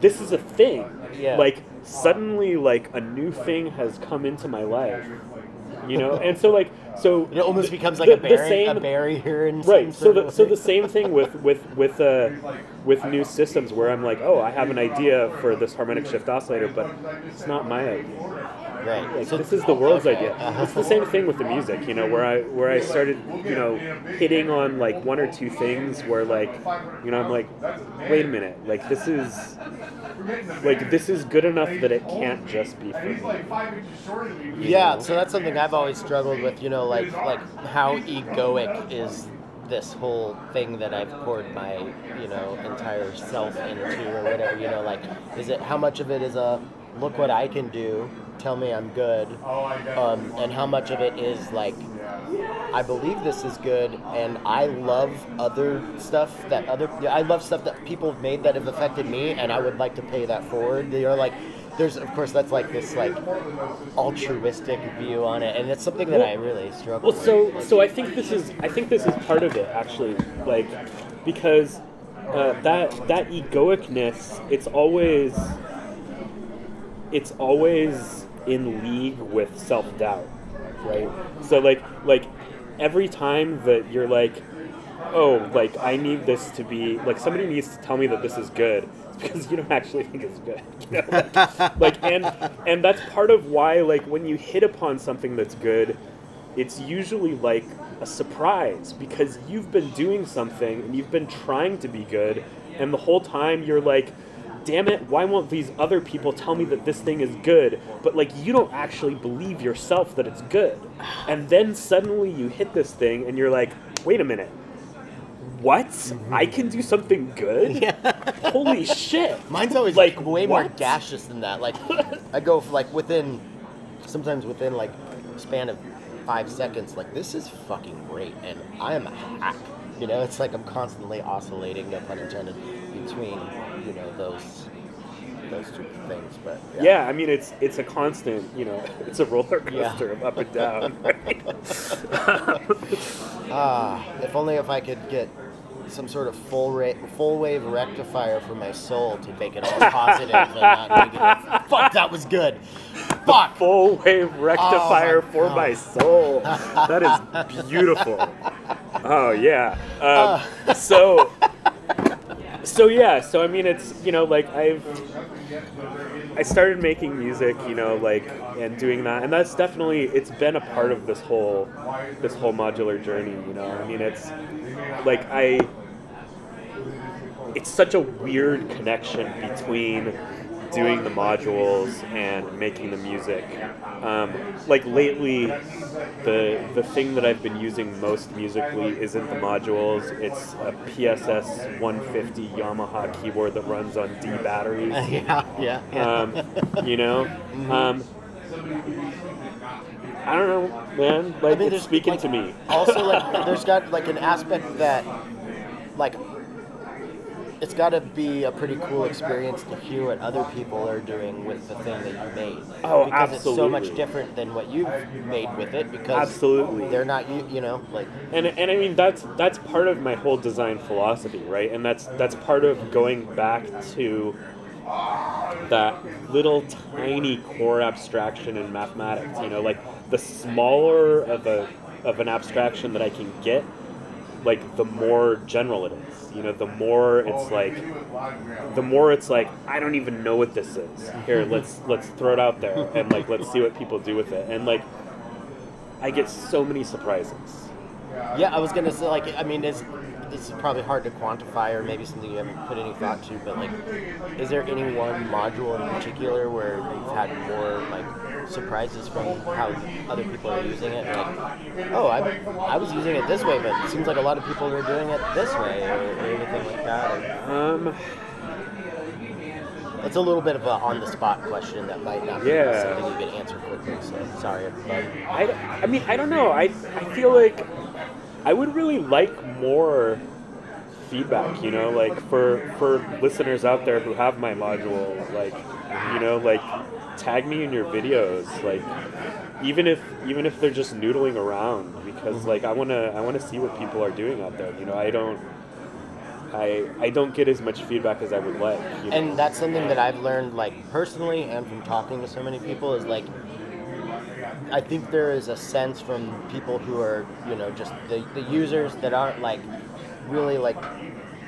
this is a thing. Yeah. Like, suddenly, like, a new thing has come into my life, you know? And so, like, so... It almost becomes like a barrier in right, so the same thing with new systems where I'm like, oh, I have an idea for this harmonic shift oscillator, but it's not my idea. Right. Like, so this is the world's idea. It's the same thing with the music, you know, where I started, you know, hitting on like one or two things where like, you know, I'm like, wait a minute, like this is good enough that it can't just be for me. Yeah, so that's something I've always struggled with, you know, like how egoic is this whole thing that I've poured my, you know, entire self into or whatever, you know, like, is it, how much of it is a, look what I can do, tell me I'm good, and how much of it is like I believe this is good, and I love other stuff I love stuff that people have made that have affected me, and I would like to pay that forward. They're like, there's, of course, that's like this like altruistic view on it, and it's something that I really struggle with. So I think this is part of it, actually, like, because that egoicness, it's always in league with self-doubt, right? So like every time that you're like, oh, like, I need this to be, like, somebody needs to tell me that this is good, it's because you don't actually think it's good, you know? Like, and that's part of why, like, when you hit upon something that's good, it's usually like a surprise, because you've been doing something and you've been trying to be good, and the whole time you're like, damn it, why won't these other people tell me that this thing is good? But, like, you don't actually believe yourself that it's good. And then suddenly you hit this thing and you're like, wait a minute, what? I can do something good? Yeah. Holy shit. Mine's always like way more gaseous than that. Like, I go for, like, sometimes within like a span of 5 seconds, like, this is fucking great, and I am a hack. You know, it's like I'm constantly oscillating, no pun intended, between, you know, those two things. But yeah, I mean, it's a constant, you know, it's a roller coaster of up and down. Right? If only if I could get some sort of full wave rectifier for my soul to make it all positive and not negative. Fuck, that was good. Fuck. The full wave rectifier for my soul. That is beautiful. Oh yeah. So I mean, it's, you know, like, I started making music, you know, like, and doing that, and that's definitely, it's been a part of this whole modular journey, you know. I mean, it's like, it's such a weird connection between doing the modules and making the music. Like, lately, the thing that I've been using most musically isn't the modules. It's a PSS 150 Yamaha keyboard that runs on D batteries. Yeah. You know? I don't know, man. Like, I mean, it's speaking, like, to me. Also, like, there's got, like, an aspect that, like, it's got to be a pretty cool experience to hear what other people are doing with the thing that you made. Oh, because absolutely. It's so much different than what you've made with it, because absolutely, they're not, you know, like. And I mean, that's part of my whole design philosophy, right? And that's part of going back to that little tiny core abstraction in mathematics. You know, like, the smaller of an abstraction that I can get, like, the more general it is. You know, the more it's like, I don't even know what this is. Here, let's throw it out there, and, like, let's see what people do with it. And, like, I get so many surprises. Yeah, I was gonna say, like, I mean, it's probably hard to quantify, or maybe something you haven't put any thought to, but, like, is there any one module in particular where you've had more, like, surprises from how other people are using it? Like, oh, I was using it this way, but it seems like a lot of people are doing it this way, or anything like that. It's a little bit of a on-the-spot question that might not be something you can answer quickly, so sorry. But I mean, I don't know. I feel like I would really like more feedback, you know, like, for listeners out there who have my module, like, you know, like, tag me in your videos, like, even if they're just noodling around, because, like, I wanna see what people are doing out there, you know. I don't get as much feedback as I would like, you know? And that's something that I've learned, like, personally, and from talking to so many people, is, like, I think there is a sense from people who are, you know, just the users that aren't, like, really, like,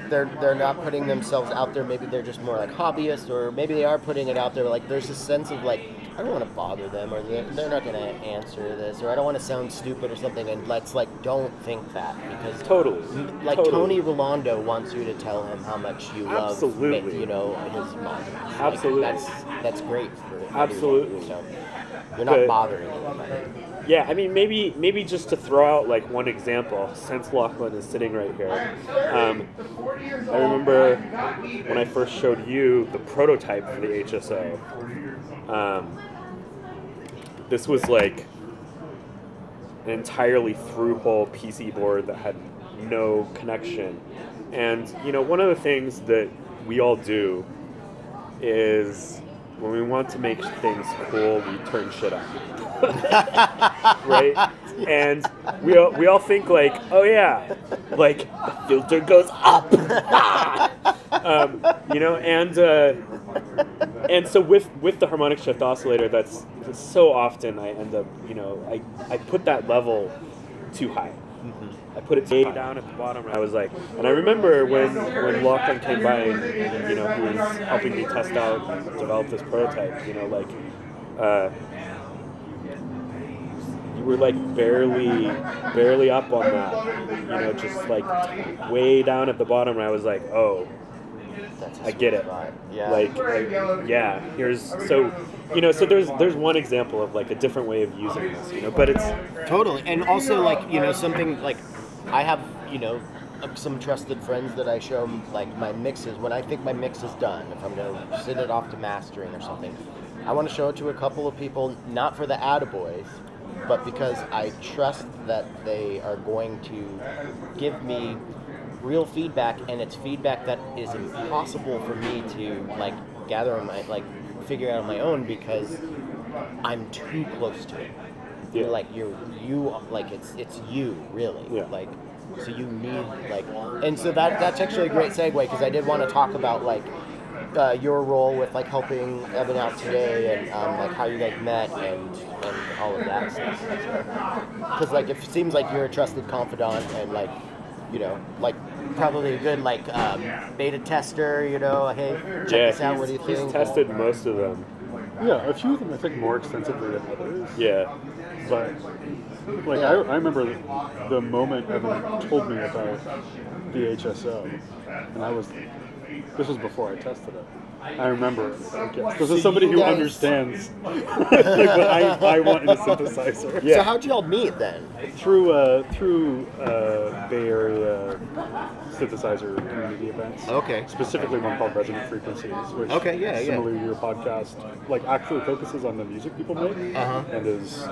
they're not putting themselves out there. Maybe they're just more like hobbyists, or maybe they are putting it out there. Like, there's a sense of, like, I don't want to bother them, or they're not going to answer this, or I don't want to sound stupid or something. And let's, like, don't think that, because Tony Rolando wants you to tell him how much you love, you know, his modules. Absolutely, like, that's great for absolutely. Everyone, so you're not bothering anybody. Yeah, I mean, maybe just to throw out, like, one example, since Lachlan is sitting right here. I remember when I first showed you the prototype for the HSO. This was, like, an entirely through-hole PC board that had no connection. And, you know, one of the things that we all do is when we want to make things cool, we turn shit up. Right? And we all think like, oh yeah, like the filter goes up. You know, and so with the harmonic shift oscillator, that's so often I end up, you know, I put that level too high. I put it way down at the bottom. I was like, and I remember when Lachlan came by and, you know, he was helping me test out and develop this prototype, you know, like, you were like barely up on that, you know, just like way down at the bottom. And I was like, oh, I get it. Yeah. Like, yeah, here's, so, you know, so there's one example of like a different way of using this, you know, but it's totally. And also, like, you know, something like I have, you know, some trusted friends that I show like my mixes. When I think my mix is done, if I'm going to send it off to mastering or something, I want to show it to a couple of people, not for the attaboys, but because I trust that they are going to give me real feedback, and it's feedback that is impossible for me to like gather on my, like, figure out on my own, because I'm too close to it. Yeah. Like you like it's you really. Yeah. Like, so you need like, and so that's actually a great segue, because I did want to talk about like your role with like helping Evan out today, and like how you guys met and all of that stuff. Because like it seems like you're a trusted confidant, and like, you know, like probably a good like beta tester, you know, hey, check this out, what do you think? He's tested most of them. Yeah, a few of them I think more extensively than others. Yeah. But like I remember the moment Evan told me about the HSO, and this was before I tested it. I remember it, I guess. Because as somebody who understands like what I want in a synthesizer. Yeah. So how'd y'all meet then? Through Bay Area synthesizer community events. Okay. Specifically one called Resonant Frequencies, which similar to your podcast, like actually focuses on the music people make, and is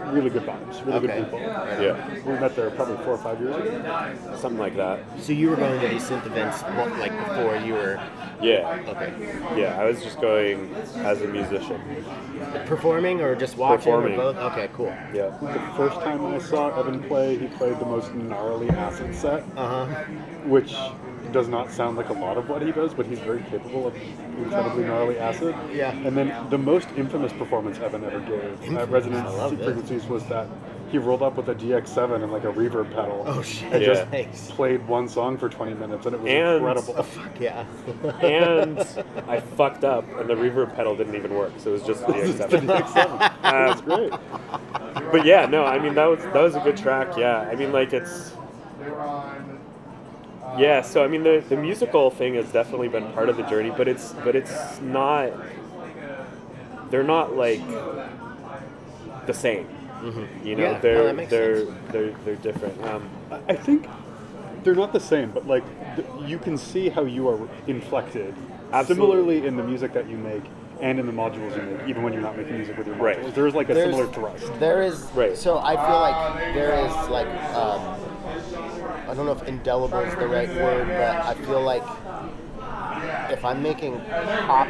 really good vibes, really good people. Yeah. We met there probably 4 or 5 years ago. Something like that. So you were going to these synth events like before you were... Yeah. Okay. Yeah, I was just going as a musician. Performing or just watching? Performing. Or both? Okay, cool. Yeah. The first time I saw Evan play, he played the most gnarly acid set, which does not sound like a lot of what he does, but he's very capable of incredibly gnarly acid. Yeah. And then the most infamous performance Evan ever gave at Resonant Frequencies was that he rolled up with a DX7 and like a reverb pedal. Oh shit! And just played one song for 20 minutes, and it was incredible. Oh, fuck yeah! And I fucked up, and the reverb pedal didn't even work, so it was just the DX7. That's great. But yeah, no, I mean that was a good track. Yeah, I mean like it's. Yeah, so I mean the musical thing has definitely been part of the journey, but it's not. They're not like the same. You know, they're different. I think they're not the same, but like you can see how you are inflected. Absolutely. Similarly in the music that you make and in the modules you make, even when you're not making music with your modules. Right. There's like a similar thrust. There is. Right. So I feel like there is like I don't know if indelible is the right word, but I feel like if I'm making pop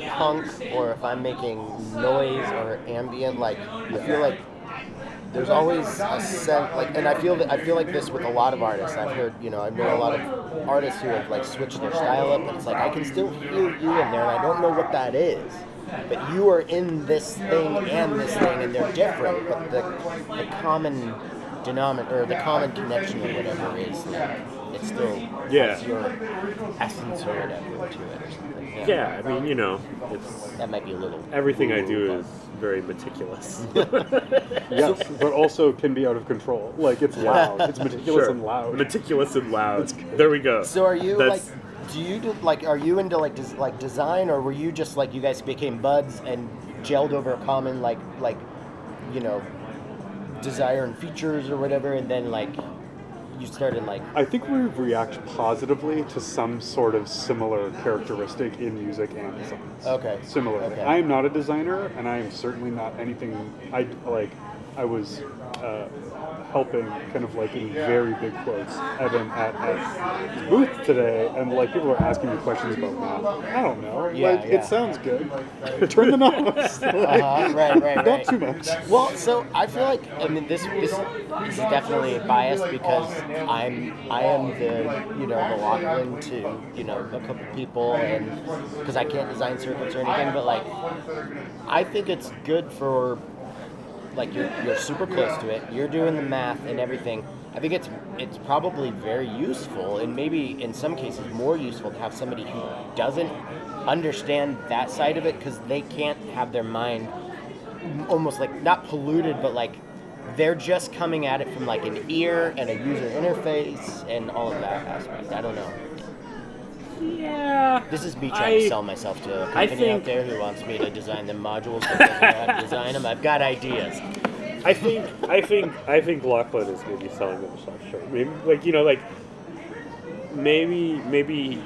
punk or if I'm making noise or ambient, like I feel like there's always a sense, like, and I feel like this with a lot of artists. I've heard, you know, I know a lot of artists who have like switched their style up, and it's like I can still hear you in there, and I don't know what that is. But you are in this thing and this thing, and they're different. But the common denominator, or the common connection, or whatever, is like it still has your essence or whatever to it, or something. Yeah, I mean, you know, it's that might be a little. Everything I do is very meticulous. Yes, but also can be out of control. Like it's loud. It's meticulous and loud. Meticulous and loud. There we go. So are you are you into like design, or were you just like you guys became buds and gelled over a common like you know desire and features or whatever, and then like you started like... I think we react positively to some sort of similar characteristic in music and design. Okay. Similarly. Okay. I am not a designer, and I am certainly not anything... I was helping, kind of like in very big quotes, Evan at his booth today, and like people were asking me questions about math. I don't know. It sounds good. Turn the knobs. Right. Not too much. Well, so I feel like this is definitely biased because I am the Lachlan to a couple people, and because I can't design circuits or anything, but like I think it's good for. Like you're super close to it. You're doing the math and everything. I think it's probably very useful, and maybe in some cases more useful to have somebody who doesn't understand that side of it, because they can't have their mind almost like not polluted, but like they're just coming at it from like an ear and a user interface and all of that aspect. I don't know. Yeah. This is me trying to sell myself to a company out there who wants me to design them modules but doesn't know how to design them. I've got ideas. I think Lachlan is maybe selling himself short. Maybe he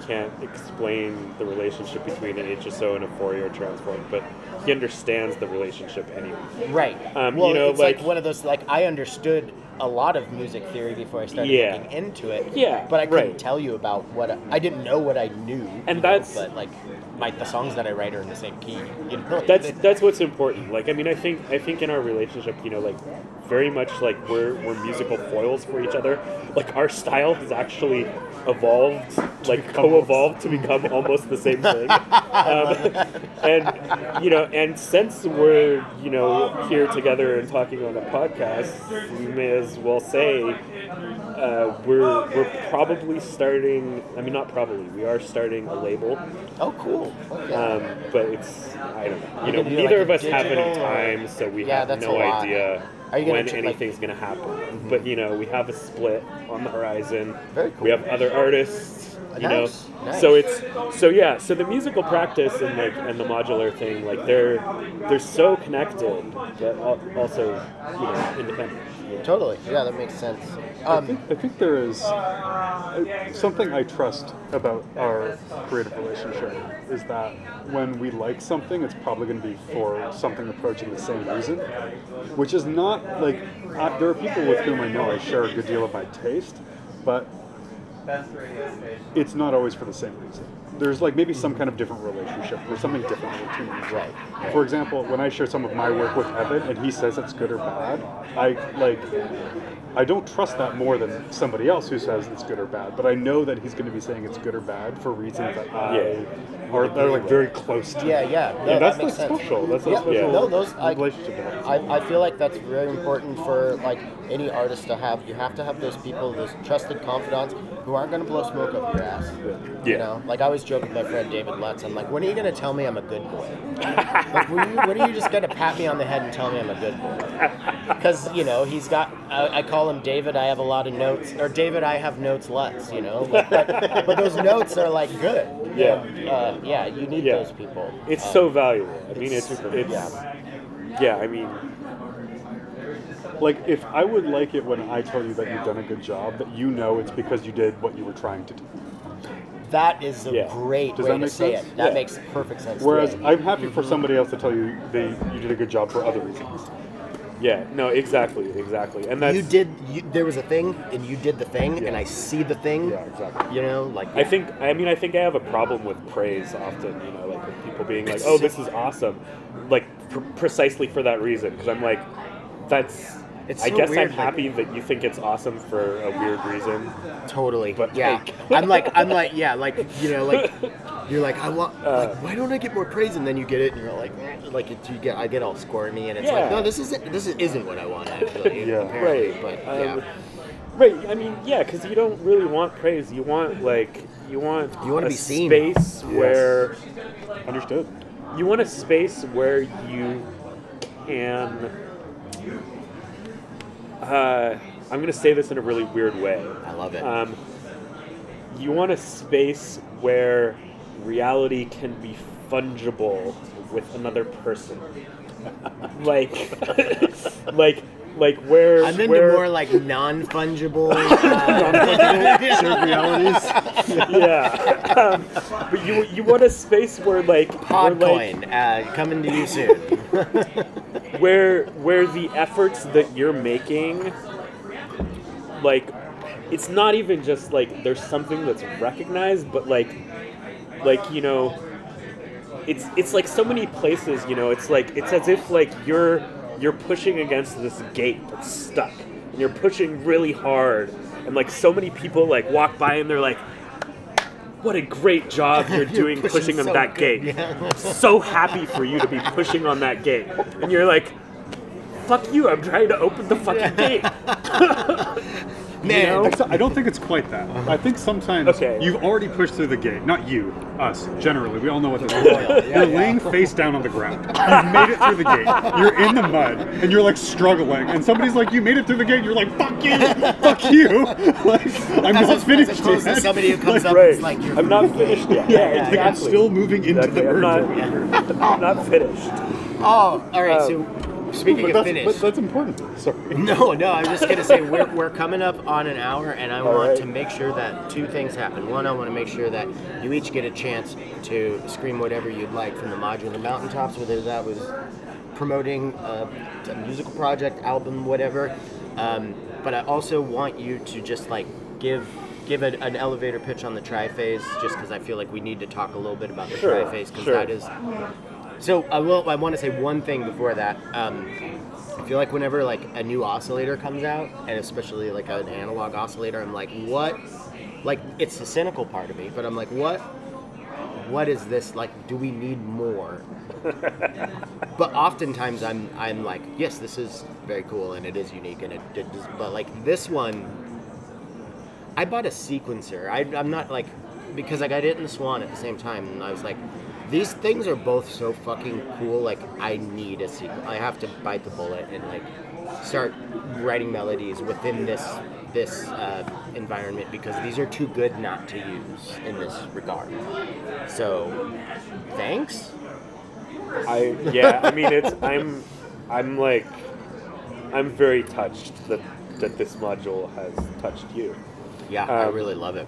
can't explain the relationship between an HSO and a Fourier transform, but he understands the relationship anyway. Right. It's like one of those, like, I understood a lot of music theory before I started looking into it. Yeah. But I couldn't tell you about what I didn't know what I knew. And but like the songs that I write are in the same key. That's what's important. Like, I mean, I think in our relationship, very much like we're musical foils for each other. Like, our style has actually evolved, like co-evolved to become almost the same thing. And since we're here together and talking on a podcast, we may as well say we're probably starting. I mean, not probably. We are starting a label. Oh, cool. Okay. But it's, I don't know. Neither of us have any time, so we have no idea when anything's going to happen. Mm-hmm. But we have a split on the horizon. Very cool. We have other artists. Nice. So the musical practice and the modular thing, like they're so connected, but also independent. Totally. Yeah, that makes sense. I think there is something I trust about our creative relationship is that when we like something, it's probably going to be for something approaching the same reason, which is not like there are people with whom I know I share a good deal of my taste, but it's not always for the same reason. There's like maybe some kind of different relationship or something different between us. Right. For example, when I share some of my work with Evan and he says it's good or bad, I don't trust that more than somebody else who says it's good or bad. But I know that he's going to be saying it's good or bad for reasons that are like very close to. Yeah. No, that's that makes sense. social. That's a social relationship. I feel like that's very important for like any artist to have. You have to have those people, those trusted confidants who aren't going to blow smoke up your ass. Yeah. Like I always joke with my friend David Lutz. I'm like, when are you going to tell me I'm a good boy? Like, when are you just going to pat me on the head and tell me I'm a good boy? Because he's got. I call him David. I have a lot of notes, or David. I have notes Lutz. But those notes are like good. Yeah. You need those people. It's so valuable. I mean, it's I mean, like if I would like it when I tell you that you've done a good job, that it's because you did what you were trying to do. That is a great way to say it. That makes perfect sense. Whereas I'm happy for somebody else to tell you you did a good job for other reasons. Yeah, no, exactly. And that's... there was a thing, and you did the thing, and I see the thing. Yeah, exactly. I think I have a problem with praise often, like with people being like, oh, this is awesome. Like, precisely for that reason. Because I'm like, I guess weird, I'm happy that you think it's awesome for a weird reason. Totally. But I'm like, you're like, I want, why don't I get more praise? And then you get it, and you're like I get all squirmy, and it's like, no, this isn't what I want actually. Right. But right. I mean, because you don't really want praise. You want to be seen. Space where understood. You want a space where you can. I'm going to say this in a really weird way. I love it. You want a space where reality can be fungible with another person. like where I'm into more like non-fungible shared realities. Yeah. But you want a space where like Podcoin coming to you soon. where the efforts that you're making, like, it's not even just like there's something that's recognized, but like you know, it's like so many places, you know, it's as if like you're pushing against this gate that's stuck, and you're pushing really hard, and like so many people like walk by and they're like, what a great job you're doing pushing on so that gate. Yeah. So happy for you to be pushing on that gate. And you're like, fuck you, I'm trying to open the fucking gate. Man, you know? I don't think it's quite that. I think sometimes you've already pushed through the gate. Not you, us, generally. We all know what this is. You're laying face down on the ground. You've made it through the gate. You're in the mud, and you're like struggling. And somebody's like, you made it through the gate, and you're like, fuck you, fuck you. Like, I'm not finished yet. Somebody who comes up and is like, I'm not finished yet. Yeah, exactly. I'm still moving into the earth. I'm not finished. Oh, all right, so... Speaking of finish, but that's important. Sorry. No, I'm just gonna say we're coming up on an hour, and I want to make sure that two things happen. One, I want to make sure that you each get a chance to scream whatever you'd like from the Modular Mountaintops, whether that was promoting a musical project, album, whatever. But I also want you to just like give an elevator pitch on the Tri-Phase, just because I feel like we need to talk a little bit about the Tri-Phase, because that is. So I want to say one thing before that. I feel like whenever like a new oscillator comes out, and especially like an analog oscillator, I'm like, what? Like, it's the cynical part of me, but I'm like, what is this? Like, do we need more? But oftentimes I'm like, yes, this is very cool and it is unique and but like this one, I bought a sequencer. I'm not like, because I got it in the Swan at the same time, and I was like, these things are both so fucking cool, like, I need a sequence. I have to bite the bullet and, like, start writing melodies within this environment, because these are too good not to use in this regard. So, thanks? I mean, I'm very touched that this module has touched you. Yeah, I really love it.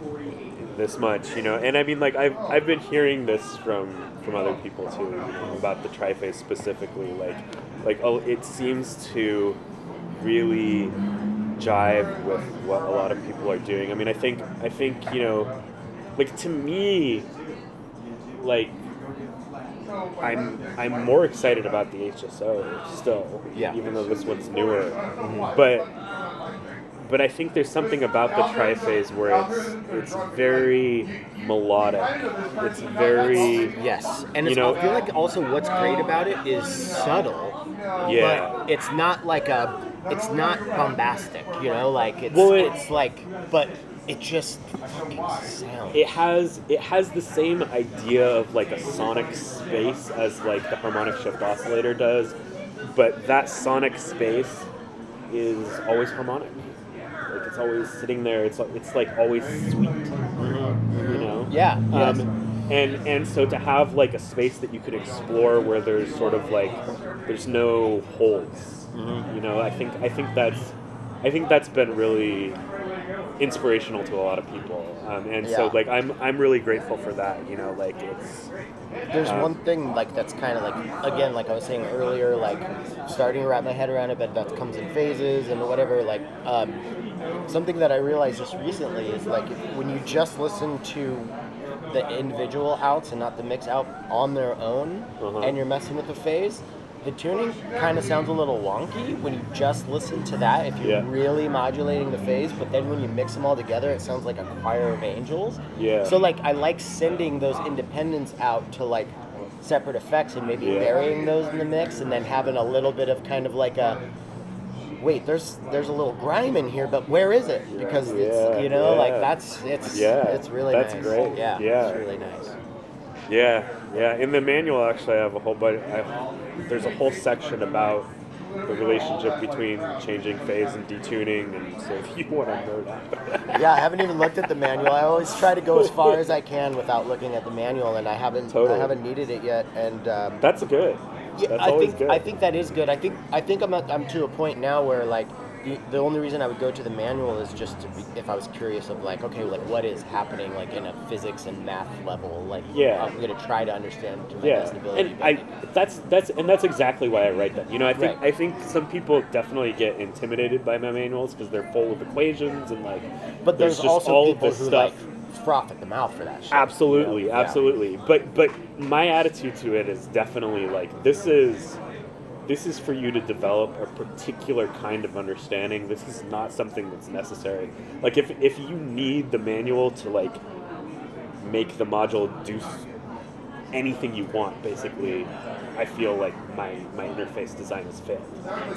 This much, you know, and I mean, like, I've been hearing this from other people too, you know, about the Tri-Phase specifically, like oh, it seems to really jive with what a lot of people are doing. I mean, I think you know, like, to me, like, I'm more excited about the HSO still, even though this one's newer, but I think there's something about the Tri-Phase where it's very melodic. It's very and it's, I feel like also what's great about it is subtle. Yeah, but it's not like it's not bombastic. You know, like it's like, but it just fucking sounds. It has the same idea of like a sonic space as like the harmonic shift oscillator does, but that sonic space is always harmonic. Like, it's always sitting there. It's like always sweet, you know. Yeah. And so to have like a space that you could explore where there's sort of like there's no holes, you know. I think that's been really inspirational to a lot of people, and so like I'm really grateful for that. You know, like there's one thing like that's kind of like, again, like I was saying earlier, like starting to wrap my head around it, but that comes in phases and whatever. Like something that I realized just recently is like when you just listen to the individual outs and not the mix out on their own, and you're messing with the phase, the tuning kind of sounds a little wonky when you just listen to that, if you're really modulating the phase, but then when you mix them all together, it sounds like a choir of angels. Yeah. So, like, I like sending those independents out to, like, separate effects and maybe burying those in the mix, and then having a little bit of kind of like a, wait, there's a little grime in here, but where is it? Because it's, you know, like, it's really nice. That's great. Yeah, it's really nice. Yeah. In the manual, actually, I have a whole bunch. There's a whole section about the relationship between changing phase and detuning, and so if you want to know that. Yeah, I haven't even looked at the manual. I always try to go as far as I can without looking at the manual, and I haven't needed it yet. And that's good. Yeah, I think that is good. I think I'm to a point now where, like, the only reason I would go to the manual is just if I was curious of like, okay, like what is happening like in a physics and math level, like I'm going to try to understand to my best ability. And that's exactly why I write them. You know, I think some people definitely get intimidated by my manuals because they're full of equations and like. But there's just also all people of this who stuff. like froth at the mouth for that shit. Absolutely, you know? absolutely. But my attitude to it is definitely like this is for you to develop a particular kind of understanding. This is not something that's necessary. Like if you need the manual to like make the module do anything you want, basically, I feel like my interface design has failed.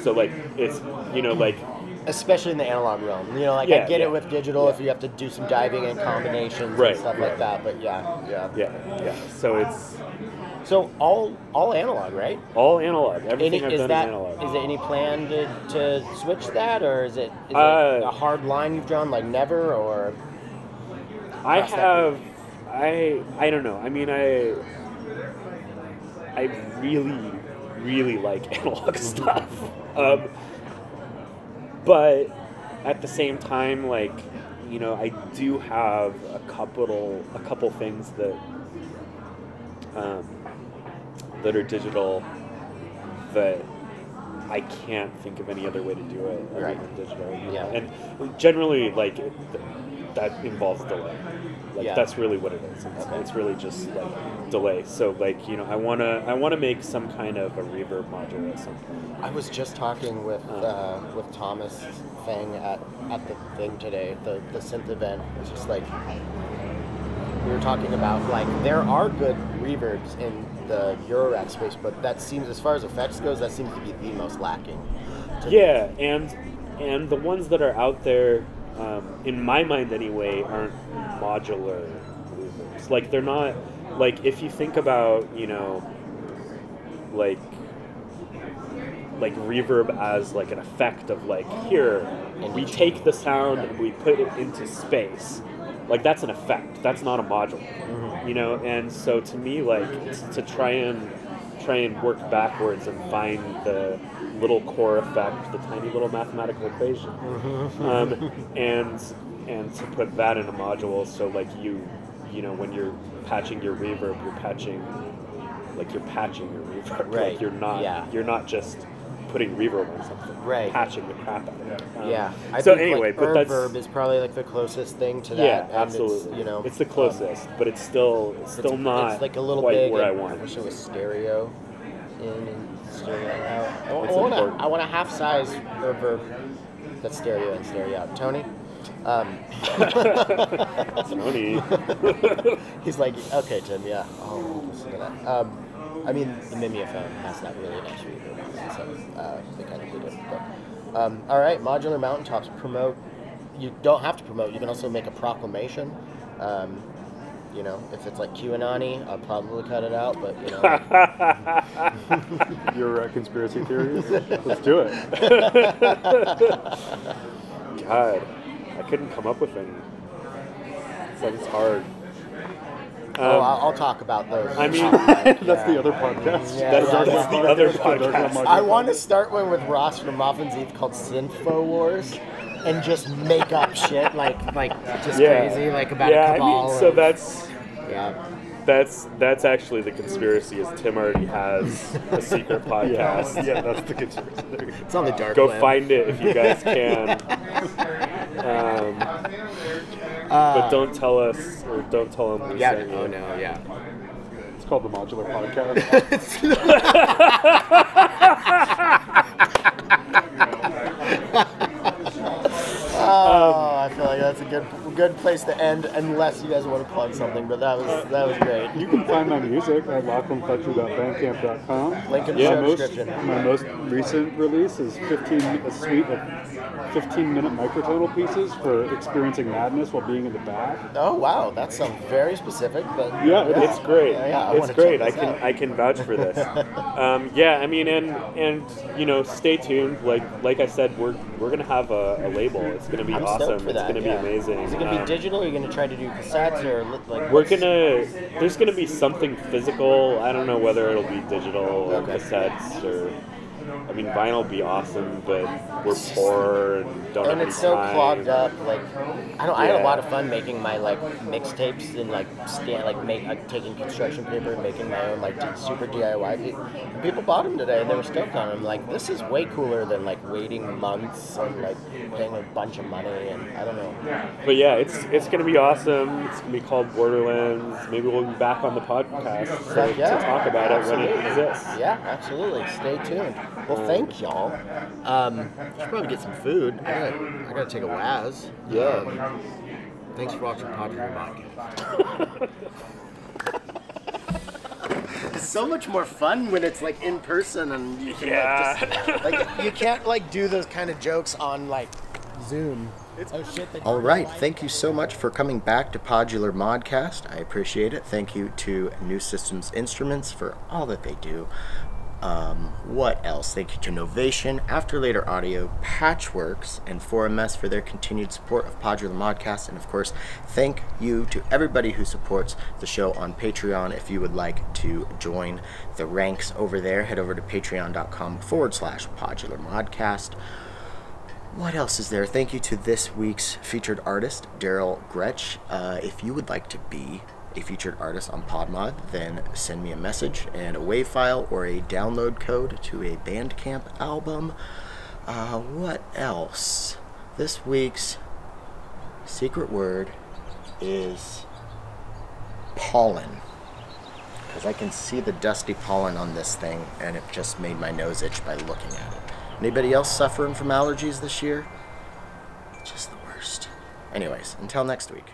So like it's, you know, like especially in the analog realm, you know, like I get it with digital if you have to do some diving and combinations and stuff like that, but yeah. So it's all analog, right? All analog. Everything I've done is analog. Is there any plan to switch that, or is it a hard line you've drawn, like never, or? I don't know. I mean, I really, really like analog stuff. But at the same time, like, you know, I do have a couple things that that are digital that I can't think of any other way to do it other than digital. You know? And generally, like, that involves delay. Like that's really what it is. It's really just like delay. So like, you know, I wanna make some kind of a reverb module at some point. I was just talking with Thomas Fang at the thing today, the synth event. It's just like we were talking about like there are good reverbs in the Eurorack space, but that seems, as far as effects goes, that seems to be the most lacking. Yeah, and the ones that are out there, in my mind anyway, aren't modular reverbs. Like they're not, like if you think about, you know, like reverb as like an effect of like, here, we take the sound and we put it into space. Like that's an effect. That's not a module. You know, and so to me, like to try and work backwards and find the little core effect, the tiny little mathematical equation, and to put that in a module. So like you know, when you're patching your reverb, you're patching your reverb. Right. Like you're not just putting reverb on something. Right. Patching the crap out of it. I so think anyway, like but reverb is probably like the closest thing to that. Yeah, and absolutely. It's, you know, it's the closest, but it's still not. It's like a little quite big where I want. I wish it was stereo in and stereo out. I want a half size reverb that's stereo in, stereo out. Tony. Tony. He's like, okay, Tim. Yeah, I'll listen to that. I mean, the Mimeophone has that really nice reverb, so they kind of did it. But all right, modular mountaintops. Promote. You don't have to promote. You can also make a proclamation. You know, if it's like QAnon-y, I'll probably cut it out. But you know, your conspiracy theories. Let's do it. God, I couldn't come up with any. It's like it's hard. I'll talk about those. I mean, that's the other podcast. That's the other podcast. I want to start one with Ross from Moffin's Eve called Synthfo Wars, and just make up shit like just crazy, like about a cabal. I mean, so that's actually the conspiracy. Is Tim already has a secret podcast? Yeah, that's the conspiracy. It's on the dark. Go find it if you guys can. But don't tell us, or don't tell them. It's called the Modular Podcast. I feel like that's a good place to end, unless you guys want to plug something. But that was great. You can find my music at lachlanfletcher.bandcamp.com. Link in the show description. My most recent release is a suite of 15-minute microtonal pieces for experiencing madness while being in the bath. Oh wow, that sounds very specific. But it's great. It's great. I can vouch for this. I mean, and you know, stay tuned. Like I said, we're gonna have a label. It's gonna be awesome. It's gonna be amazing. Is it gonna be digital? Are you gonna try to do cassettes or like? There's gonna be something physical. I don't know whether it'll be digital or cassettes or. I mean, vinyl would be awesome, but we're poor and don't have any it's so time. clogged up. Like, I had a lot of fun making my like mixtapes and like taking construction paper and making my own like super DIY. People bought them today and they were stoked on them. Like, this is way cooler than like waiting months and like paying a bunch of money, and I don't know. But yeah, it's gonna be awesome. It's gonna be called Borderlands. Maybe we'll be back on the podcast to talk about it when it exists. Yeah, absolutely. Stay tuned. Well, thank y'all. Should probably get some food. I gotta take a Waz. Yeah. Thanks for watching Popular Podcast. It's so much more fun when it's like in person and you can like you can't like do those kind of jokes on like Zoom. All right, thank you so much for coming back to Podular Modcast. I appreciate it. Thank you to New Systems Instruments for all that they do. What else? Thank you to Novation, After Later Audio, Patchworks, and 4MS for their continued support of Podular Modcast. And of course, thank you to everybody who supports the show on Patreon. If you would like to join the ranks over there, head over to patreon.com/Podular Modcast. What else is there? Thank you to this week's featured artist, Daryl Groetsch. If you would like to be a featured artist on PodMod, then send me a message and a WAV file or a download code to a Bandcamp album. What else? This week's secret word is pollen, because I can see the dusty pollen on this thing and it just made my nose itch by looking at it. Anybody else suffering from allergies this year? Just the worst. Anyways, until next week.